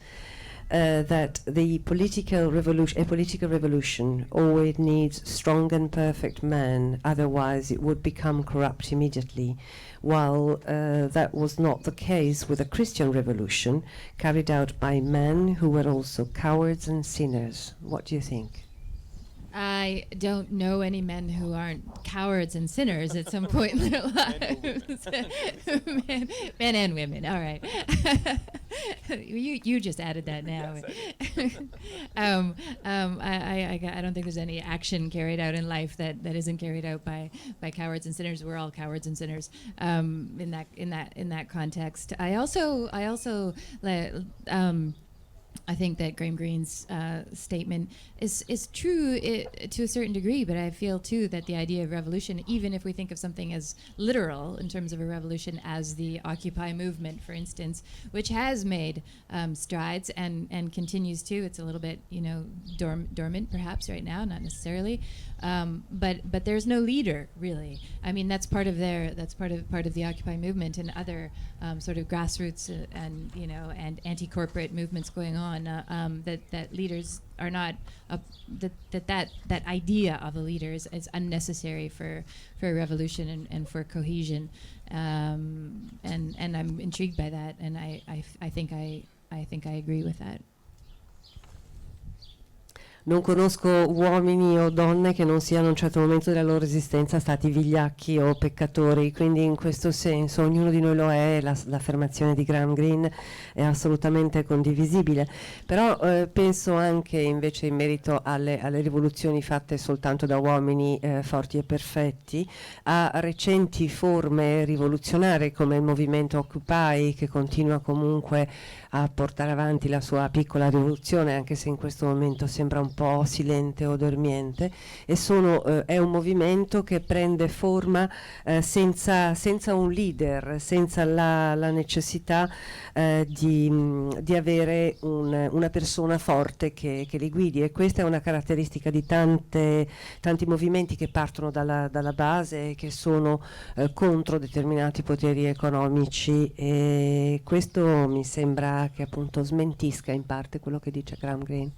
that a political revolution always needs strong and perfect men, otherwise it would become corrupt immediately, while that was not the case with a Christian revolution carried out by men who were also cowards and sinners. What do you think? I don't know any men who aren't cowards and sinners at some point in their lives. men and women, all right. you just added that now. I don't think there's any action carried out in life that isn't carried out by cowards and sinners. We're all cowards and sinners in that context. I think that Graham Greene's statement is true to a certain degree, but I feel too that the idea of revolution, even if we think of something as literal in terms of a revolution, as the Occupy movement, for instance, which has made strides and continues to, it's a little bit dormant perhaps right now, not necessarily, but there's no leader really. I mean that's part of the Occupy movement and other sort of grassroots and anti-corporate movements going on. That leaders are not that idea of a leader is unnecessary for a revolution and for cohesion, and I'm intrigued by that, and I think I agree with that. Non conosco uomini o donne che non siano a un certo momento della loro esistenza stati vigliacchi o peccatori, quindi in questo senso ognuno di noi lo è, l'affermazione di Graham Greene è assolutamente condivisibile. Però penso anche invece in merito alle rivoluzioni fatte soltanto da uomini forti e perfetti, a recenti forme rivoluzionarie come il movimento Occupy, che continua comunque a portare avanti la sua piccola rivoluzione, anche se in questo momento sembra un po' silente o dormiente, e è un movimento che prende forma senza un leader, senza la necessità di avere una persona forte che li guidi, e questa è una caratteristica di tanti movimenti che partono dalla base e che sono contro determinati poteri economici, e questo mi sembra che appunto smentisca in parte quello che dice Graham Greene.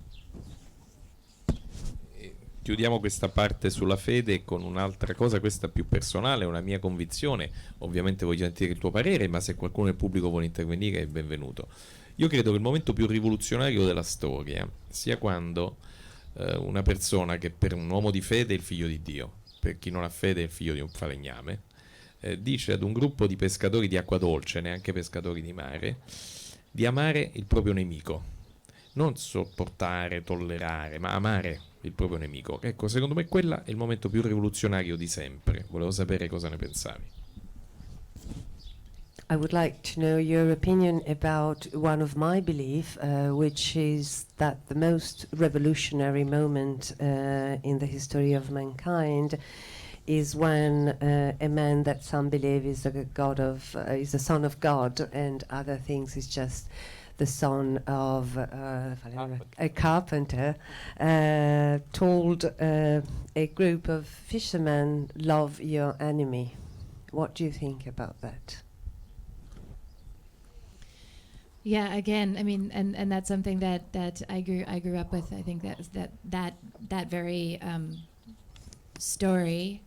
Chiudiamo questa parte sulla fede con un'altra cosa, questa più personale, una mia convinzione. Ovviamente voglio sentire il tuo parere, ma se qualcuno del pubblico vuole intervenire è benvenuto. Io credo che il momento più rivoluzionario della storia sia quando una persona che per un uomo di fede è il figlio di Dio, per chi non ha fede è il figlio di un falegname, dice ad un gruppo di pescatori di acqua dolce, neanche pescatori di mare, di amare il proprio nemico, non sopportare, tollerare, ma amare il proprio nemico. Ecco, secondo me quello è il momento più rivoluzionario di sempre. Volevo sapere cosa ne pensavi. I would like to know your opinion about one of my belief, which is that the most revolutionary moment in the history of mankind is when a man that some believe is is the son of God, and other things is just the son of a carpenter, told a group of fishermen, "Love your enemy." What do you think about that? Yeah, again, I mean, and that's something that I grew up with. I think that very story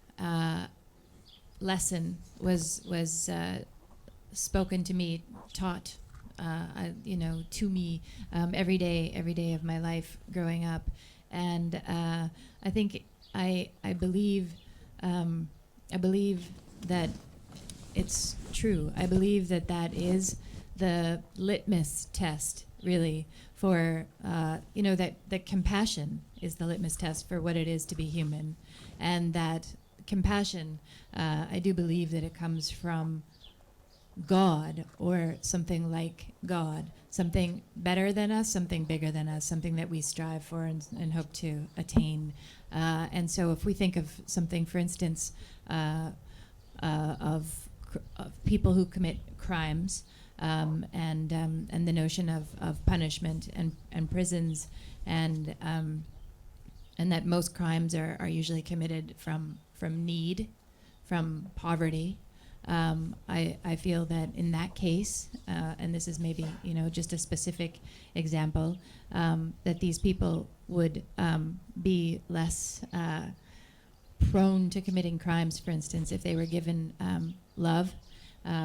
lesson was spoken to me, taught, to me every day of my life growing up, and I think I believe that it's true. I believe that is the litmus test, really, for that compassion is the litmus test for what it is to be human, and that compassion, I do believe that it comes from God, or something like God, something better than us, something bigger than us, something that we strive for and hope to attain. And so if we think of something, for instance, of people who commit crimes, and the notion of punishment and prisons, and that most crimes are usually committed from need, from poverty. I feel that in that case, and this is maybe just a specific example, that these people would be less prone to committing crimes, for instance, if they were given love,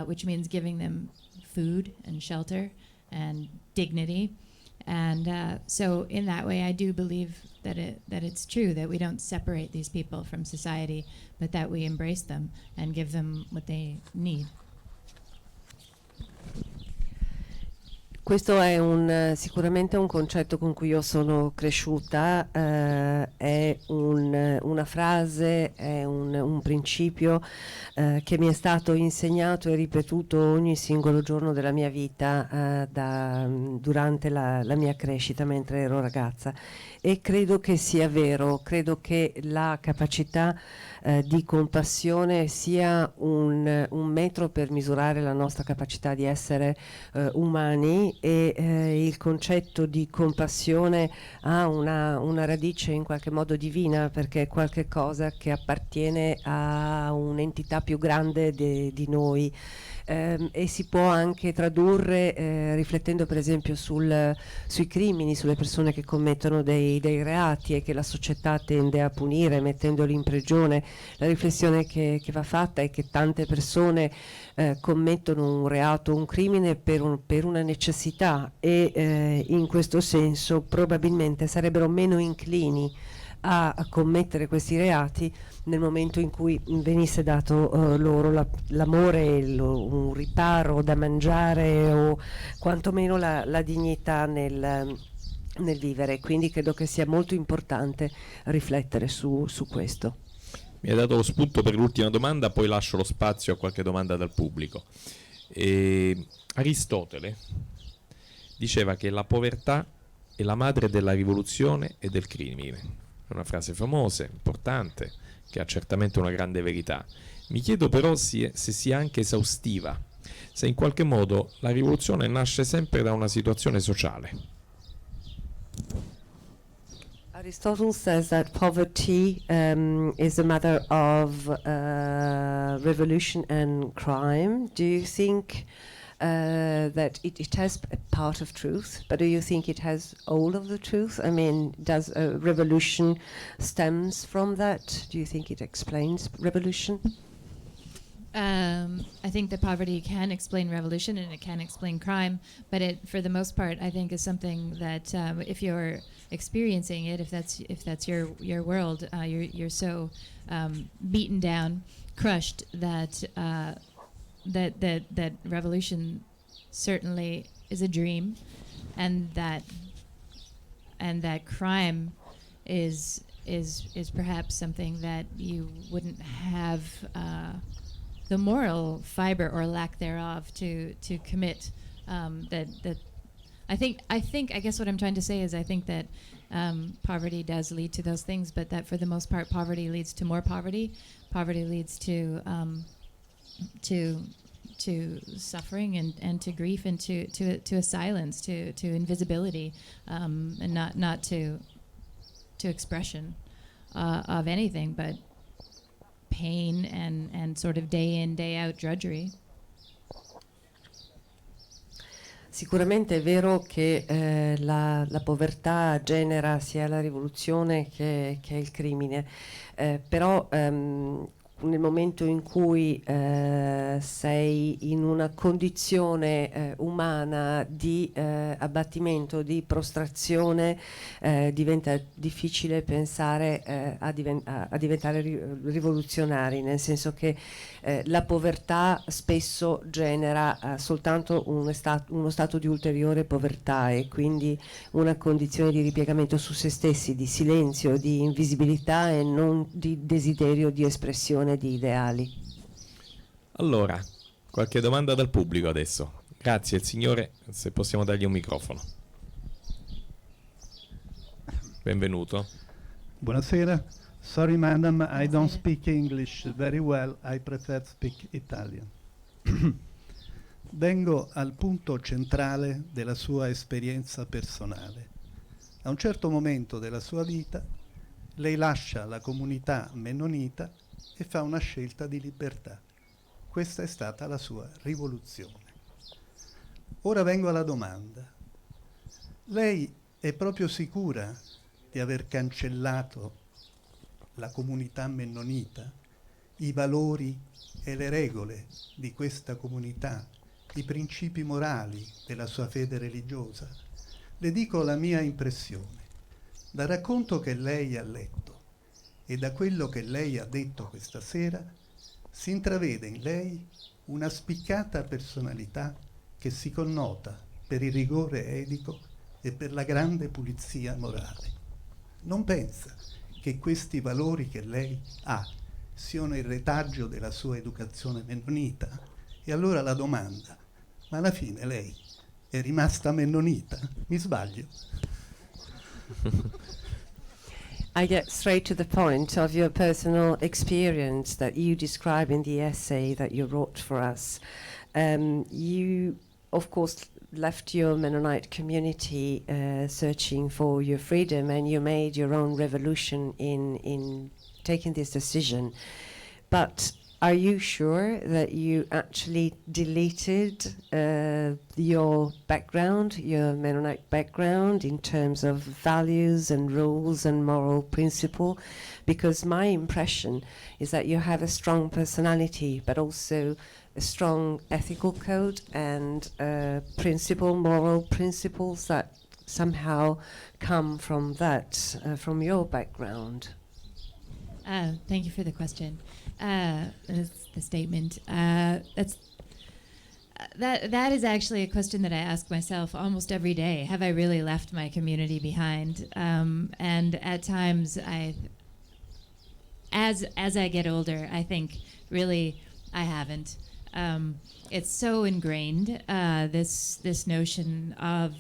which means giving them food and shelter and dignity. And so in that way, I do believe that it's true that we don't separate these people from society, but that we embrace them and give them what they need. Questo è sicuramente un concetto con cui io sono cresciuta, è una frase, è un principio che mi è stato insegnato e ripetuto ogni singolo giorno della mia vita durante la mia crescita mentre ero ragazza, e credo che sia vero. Credo che la capacità di compassione sia un metro per misurare la nostra capacità di essere umani, e il concetto di compassione ha una radice in qualche modo divina, perché è qualche cosa che appartiene a un'entità più grande di noi. e si può anche tradurre riflettendo per esempio sui crimini, sulle persone che commettono dei reati e che la società tende a punire mettendoli in prigione. La riflessione che va fatta è che tante persone commettono un reato, un crimine per una necessità e in questo senso probabilmente sarebbero meno inclini a commettere questi reati nel momento in cui venisse dato loro l'amore, un riparo da mangiare o quantomeno la dignità nel vivere. Quindi credo che sia molto importante riflettere su questo. Mi hai dato lo spunto per l'ultima domanda, poi lascio lo spazio a qualche domanda dal pubblico. Aristotele diceva che la povertà è la madre della rivoluzione e del crimine. È una frase famosa, importante, che ha certamente una grande verità. Mi chiedo però se sia anche esaustiva, se in qualche modo la rivoluzione nasce sempre da una situazione sociale. Aristotle says that poverty is the mother of revolution and crime. Do you think that it has a part of truth, but do you think it has all of the truth? I mean, does a revolution stems from that? Do you think it explains revolution? I think that poverty can explain revolution and it can explain crime, but it, for the most part, I think is something that if you're experiencing it, if that's your world, you're so beaten down, crushed that that revolution certainly is a dream, and that crime is perhaps something that you wouldn't have the moral fiber or lack thereof to commit. I guess what I'm trying to say is I think that poverty does lead to those things, but that for the most part poverty leads to more poverty. Poverty leads to suffering and to grief and to a silence, to invisibility, and not to expression of anything but pain and sort of day in, day out drudgery. Sicuramente è vero che la povertà genera sia la rivoluzione che il crimine, però nel momento in cui sei in una condizione umana di abbattimento, di prostrazione, diventa difficile pensare a diventare rivoluzionari, nel senso che la povertà spesso genera soltanto uno stato di ulteriore povertà e quindi una condizione di ripiegamento su se stessi, di silenzio, di invisibilità e non di desiderio di espressione di ideali. Allora, qualche domanda dal pubblico adesso. Grazie, il signore, se possiamo dargli un microfono. Benvenuto. Buonasera. Sorry madam, I don't speak English very well, I prefer speak Italian. Vengo al punto centrale della sua esperienza personale. A un certo momento della sua vita, lei lascia la comunità mennonita e fa una scelta di libertà. Questa è stata la sua rivoluzione. Ora vengo alla domanda. Lei è proprio sicura di aver cancellato la comunità mennonita, i valori e le regole di questa comunità, i principi morali della sua fede religiosa? Le dico la mia impressione. Dal racconto che lei ha letto e da quello che lei ha detto questa sera, si intravede in lei una spiccata personalità che si connota per il rigore etico e per la grande pulizia morale. Non pensa che questi valori che lei ha siano il retaggio della sua educazione mennonita? E allora la domanda, ma alla fine lei è rimasta mennonita? Mi sbaglio? I get straight to the point of your personal experience that you describe in the essay that you wrote for us. You, of course, left your Mennonite community searching for your freedom, and you made your own revolution in taking this decision. But are you sure that you actually deleted your background, your Mennonite background, in terms of values and rules and moral principle? Because my impression is that you have a strong personality, but also a strong ethical code and moral principles that somehow come from that, from your background. Thank you for the question. That's the statement. That is actually a question that I ask myself almost every day. Have I really left my community behind? And at times, as I get older, I think really I haven't. It's so ingrained, this notion of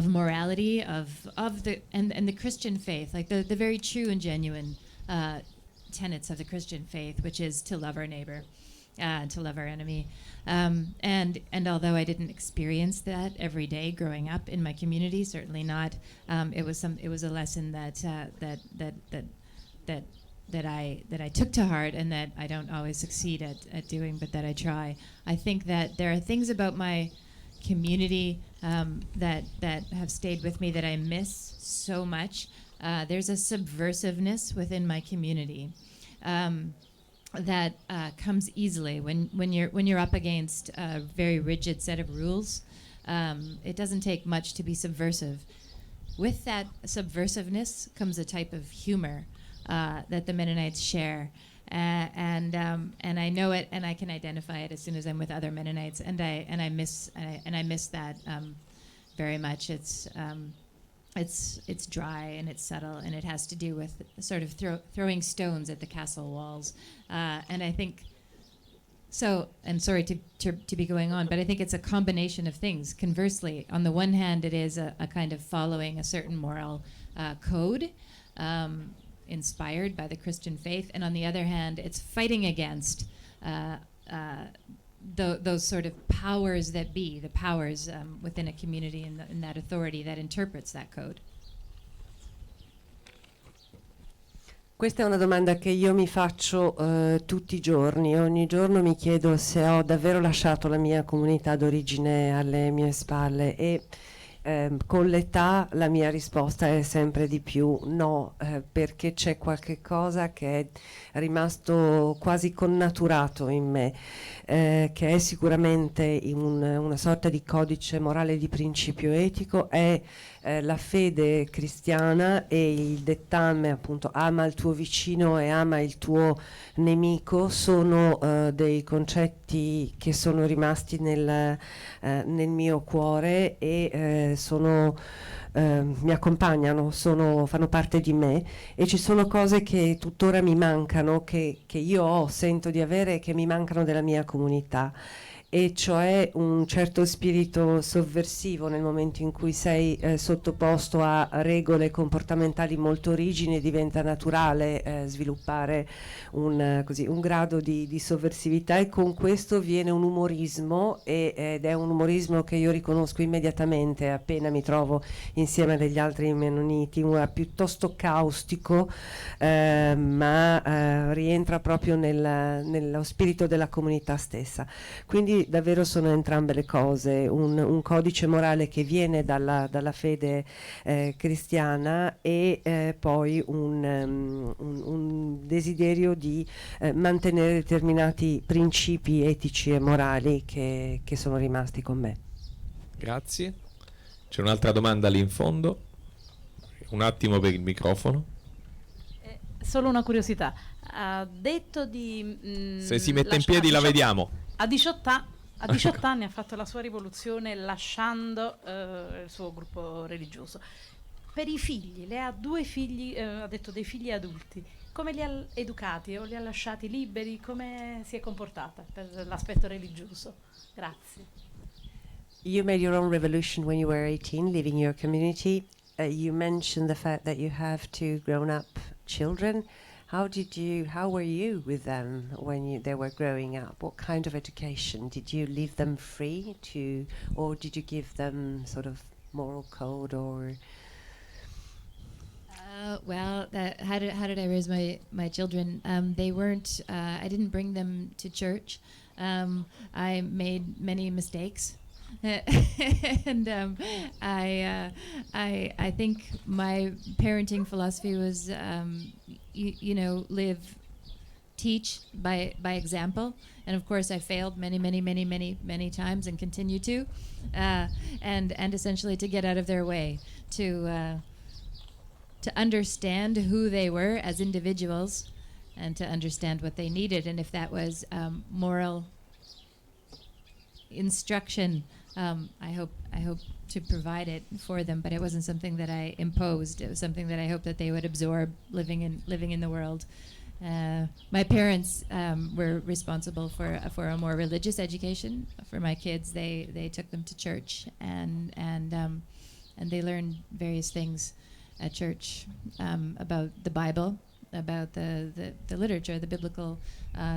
morality, of the the Christian faith, like the very true and genuine tenets of the Christian faith, which is to love our neighbor, to love our enemy. And although I didn't experience that every day growing up in my community, certainly not. It was a lesson that I took to heart, and that I don't always succeed at doing, but that I try. I think that there are things about my community that have stayed with me that I miss so much. There's a subversiveness within my community that comes easily when you're up against a very rigid set of rules. It doesn't take much to be subversive. With that subversiveness comes a type of humor that the Mennonites share. And I know it, and I can identify it as soon as I'm with other Mennonites, and I miss that very much. It's dry and it's subtle, and it has to do with sort of throwing stones at the castle walls, and I think so. And sorry to be going on, but I think it's a combination of things. Conversely, on the one hand, it is a kind of following a certain moral code. Inspired by the Christian faith, and on the other hand, it's fighting against those sort of powers that be, the powers within a community and that authority that interprets that code. Questa è una domanda che io mi faccio tutti i giorni. Ogni giorno mi chiedo se ho davvero lasciato la mia comunità d'origine alle mie spalle, e con l'età la mia risposta è sempre di più no, perché c'è qualche cosa che è rimasto quasi connaturato in me, che è sicuramente una sorta di codice morale, di principio etico. È la fede cristiana e il dettame, appunto, ama il tuo vicino e ama il tuo nemico, sono dei concetti che sono rimasti nel mio cuore e mi accompagnano, fanno parte di me, e ci sono cose che tuttora mi mancano, che io sento di avere, che mi mancano della mia comunità, e cioè un certo spirito sovversivo nel momento in cui sei sottoposto a regole comportamentali molto rigide. Diventa naturale sviluppare un grado di sovversività, e con questo viene un umorismo, ed è un umorismo che io riconosco immediatamente appena mi trovo insieme a degli altri mennoniti, piuttosto caustico, ma rientra proprio nello spirito della comunità stessa. Quindi davvero sono entrambe le cose, un codice morale che viene dalla fede cristiana, e poi un desiderio di mantenere determinati principi etici e morali che sono rimasti con me. Grazie. C'è un'altra domanda lì in fondo. Un attimo per il microfono. Solo una curiosità. Ha detto di... Se si mette in piedi la vediamo. A 18 anni ha fatto la sua rivoluzione lasciando il suo gruppo religioso. Per i figli, lei ha 2 figli, ha detto dei figli adulti. Come li ha educati o li ha lasciati liberi? Come si è comportata per l'aspetto religioso? Grazie. You made your own revolution when you were 18, leaving your community. You mentioned the fact that you have 2 grown-up children. How were you with them when they were growing up? What kind of education? Did you leave them free or did you give them sort of moral code or... How did I raise my children? They weren't. I didn't bring them to church. I made many mistakes, and I think my parenting philosophy was, teach by example. And of course, I failed many times and continue to, and essentially to get out of their way, to understand who they were as individuals, and to understand what they needed, and if that was moral instruction, I hope to provide it for them. But it wasn't something that I imposed. It was something that I hoped that they would absorb living in the world. My parents were responsible for a more religious education for my kids. They took them to church, and they learned various things at church about the Bible, about the literature, the biblical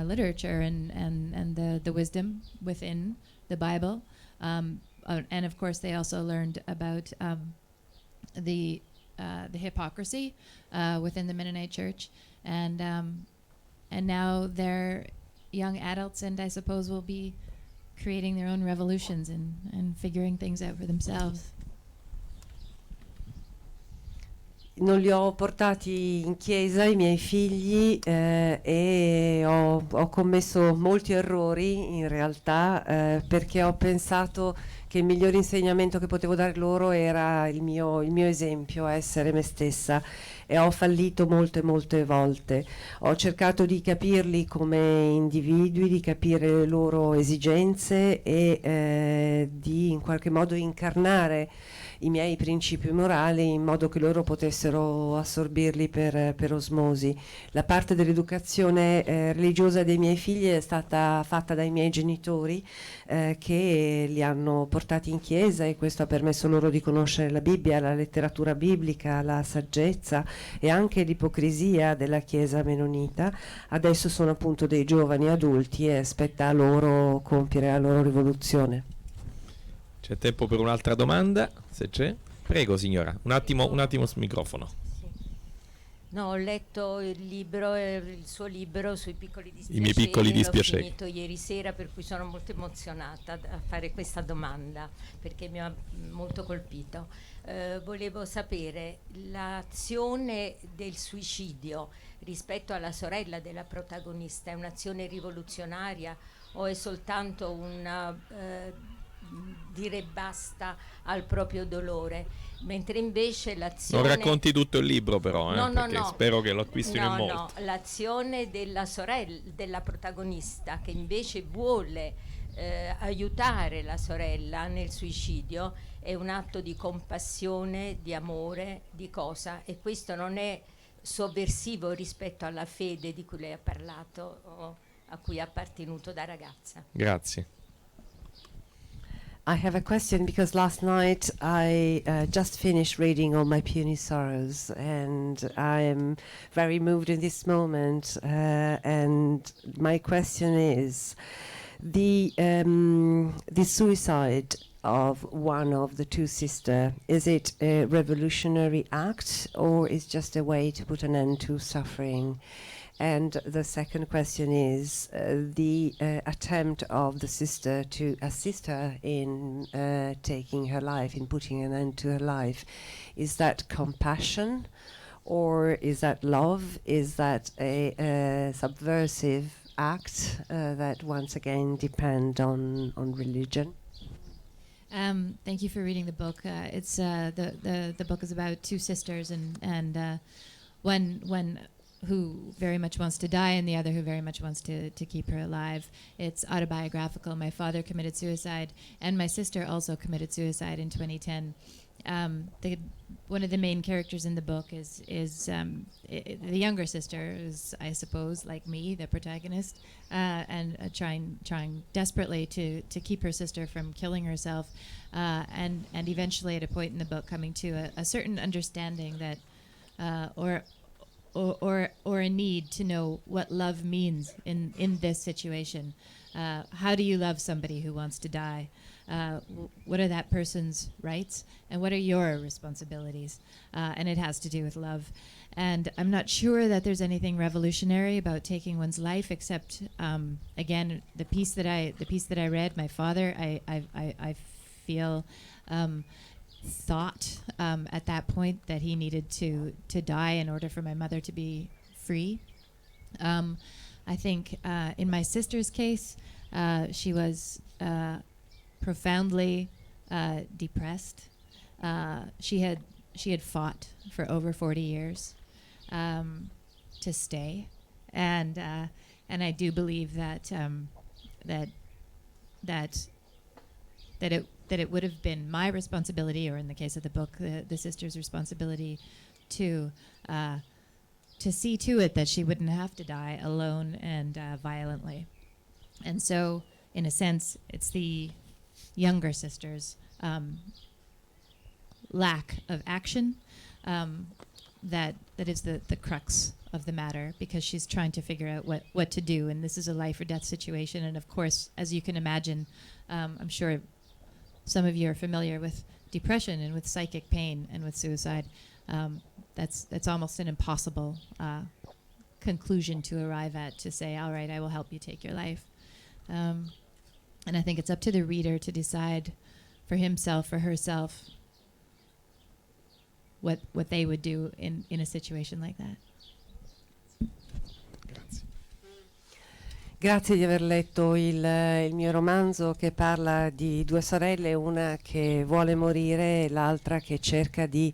literature, and the wisdom within the Bible, and of course they also learned about the hypocrisy within the Mennonite Church, and now they're young adults, and I suppose will be creating their own revolutions and figuring things out for themselves. Non li ho portati in chiesa, i miei figli, e ho commesso molti errori in realtà, perché ho pensato che il miglior insegnamento che potevo dare loro era il mio esempio, essere me stessa, e ho fallito molte volte. Ho cercato di capirli come individui, di capire le loro esigenze e di in qualche modo incarnare i miei principi morali in modo che loro potessero assorbirli per osmosi. La parte dell'educazione religiosa dei miei figli è stata fatta dai miei genitori, che li hanno portati in chiesa, e questo ha permesso loro di conoscere la Bibbia, la letteratura biblica, la saggezza e anche l'ipocrisia della chiesa mennonita. Adesso sono appunto dei giovani adulti e spetta a loro compiere la loro rivoluzione. C'è tempo per un'altra domanda, se c'è. Prego signora, un attimo sul microfono. Sì. No, ho letto il suo libro sui piccoli dispiaceri. I miei piccoli dispiaceri. L'ho finito ieri sera, per cui sono molto emozionata a fare questa domanda, perché mi ha molto colpito. Volevo sapere l'azione del suicidio rispetto alla sorella della protagonista, è un'azione rivoluzionaria o è soltanto una dire basta al proprio dolore, mentre invece l'azione... Non racconti tutto il libro però, perché no. spero che lo acquistino in molti. No, l'azione della sorella, della protagonista, che invece vuole aiutare la sorella nel suicidio, è un atto di compassione, di amore, di cosa, e questo non è sovversivo rispetto alla fede di cui lei ha parlato o a cui è appartenuto da ragazza. Grazie. I have a question because last night I just finished reading All My Puny Sorrows, and I am very moved in this moment, and my question is the suicide of one of the two sisters, is it a revolutionary act or is just a way to put an end to suffering? And the second question is the attempt of the sister to assist her in taking her life, in putting an end to her life. Is that compassion, or is that love? Is that a subversive act that once again depend on religion? Thank you for reading the book. It's the book is about two sisters, and one who very much wants to die and the other who very much wants to keep her alive. It's autobiographical. My father committed suicide, and my sister also committed suicide in 2010. One of the main characters in the book is the younger sister, is, I suppose, like me, the protagonist, and trying desperately to keep her sister from killing herself, and eventually at a point in the book coming to a certain understanding that, or a need to know what love means in this situation. How do you love somebody who wants to die? What are that person's rights, and what are your responsibilities? And it has to do with love. And I'm not sure that there's anything revolutionary about taking one's life, except again, the piece that I read, my father, I feel thought at that point that he needed to die in order for my mother to be free. I think in my sister's case, she was profoundly depressed. She had fought for over 40 years to stay, and I do believe that it would have been my responsibility, or in the case of the book, the sister's responsibility, to see to it that she wouldn't have to die alone and violently. And so, in a sense, it's the younger sister's lack of action that is the crux of the matter, because she's trying to figure out what to do, and this is a life or death situation. And of course, as you can imagine, I'm sure some of you are familiar with depression and with psychic pain and with suicide. That's almost an impossible conclusion to arrive at, to say, all right, I will help you take your life. And I think it's up to the reader to decide for himself or herself what they would do in a situation like that. Grazie di aver letto il mio romanzo, che parla di due sorelle, una che vuole morire e l'altra che cerca di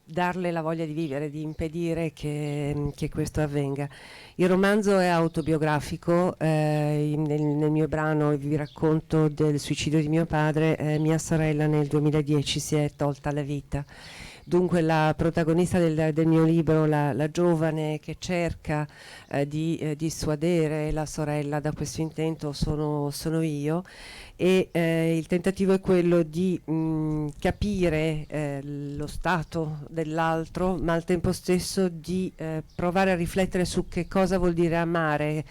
darle la voglia di vivere, di impedire che questo avvenga. Il romanzo è autobiografico, nel mio brano vi racconto del suicidio di mio padre. Mia sorella nel 2010 si è tolta la vita. Dunque la protagonista del mio libro, la giovane che cerca di dissuadere la sorella da questo intento, sono io, e il tentativo è quello di capire lo stato dell'altro, ma al tempo stesso di provare a riflettere su che cosa vuol dire amare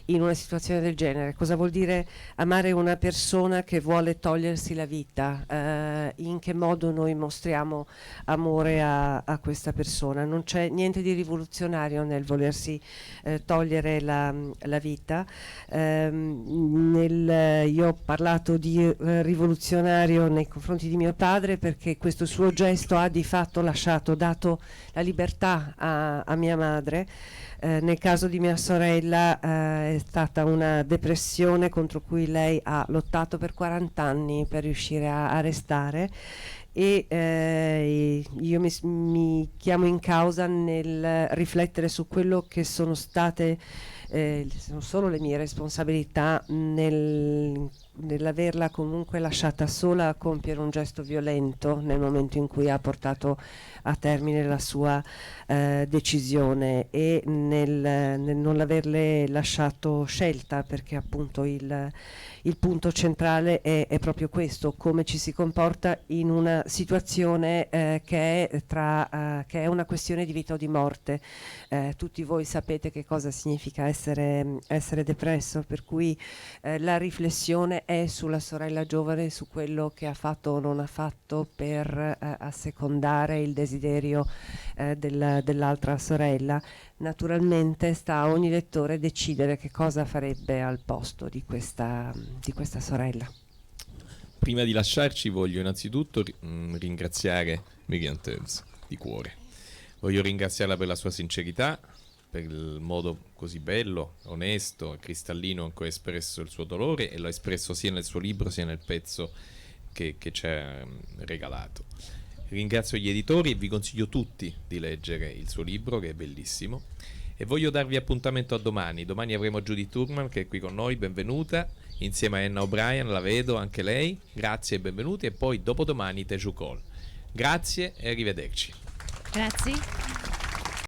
in una situazione del genere, cosa vuol dire amare una persona che vuole togliersi la vita, in che modo noi mostriamo amore a questa persona. Non c'è niente di rivoluzionario nel volersi togliere la vita. Io ho parlato di rivoluzionario nei confronti di mio padre, perché questo suo gesto ha di fatto dato la libertà a mia madre. Nel caso di mia sorella è stata una depressione contro cui lei ha lottato per 40 anni per riuscire a restare, e io mi chiamo in causa nel riflettere su quello che sono state sono solo le mie responsabilità nell'averla comunque lasciata sola a compiere un gesto violento nel momento in cui ha portato a termine la sua decisione, e nel non averle lasciato scelta, perché appunto il punto centrale è proprio questo: come ci si comporta in una situazione che è una questione di vita o di morte. Tutti voi sapete che cosa significa essere depresso, per cui la riflessione è sulla sorella giovane, su quello che ha fatto o non ha fatto per assecondare il desiderio dell'altra sorella. Naturalmente sta a ogni lettore decidere che cosa farebbe al posto di questa sorella. Prima di lasciarci voglio innanzitutto ringraziare Miriam Toews di cuore. Voglio ringraziarla per la sua sincerità, per il modo così bello, onesto, cristallino in cui ha espresso il suo dolore, e lo ha espresso sia nel suo libro sia nel pezzo che ci ha regalato. Ringrazio gli editori e vi consiglio tutti di leggere il suo libro, che è bellissimo, e voglio darvi appuntamento a domani. Domani avremo Judith Turman, che è qui con noi, benvenuta, insieme a Anna O'Brien, la vedo anche lei, grazie e benvenuti, e poi dopodomani Teju Cole. Grazie e arrivederci. Grazie.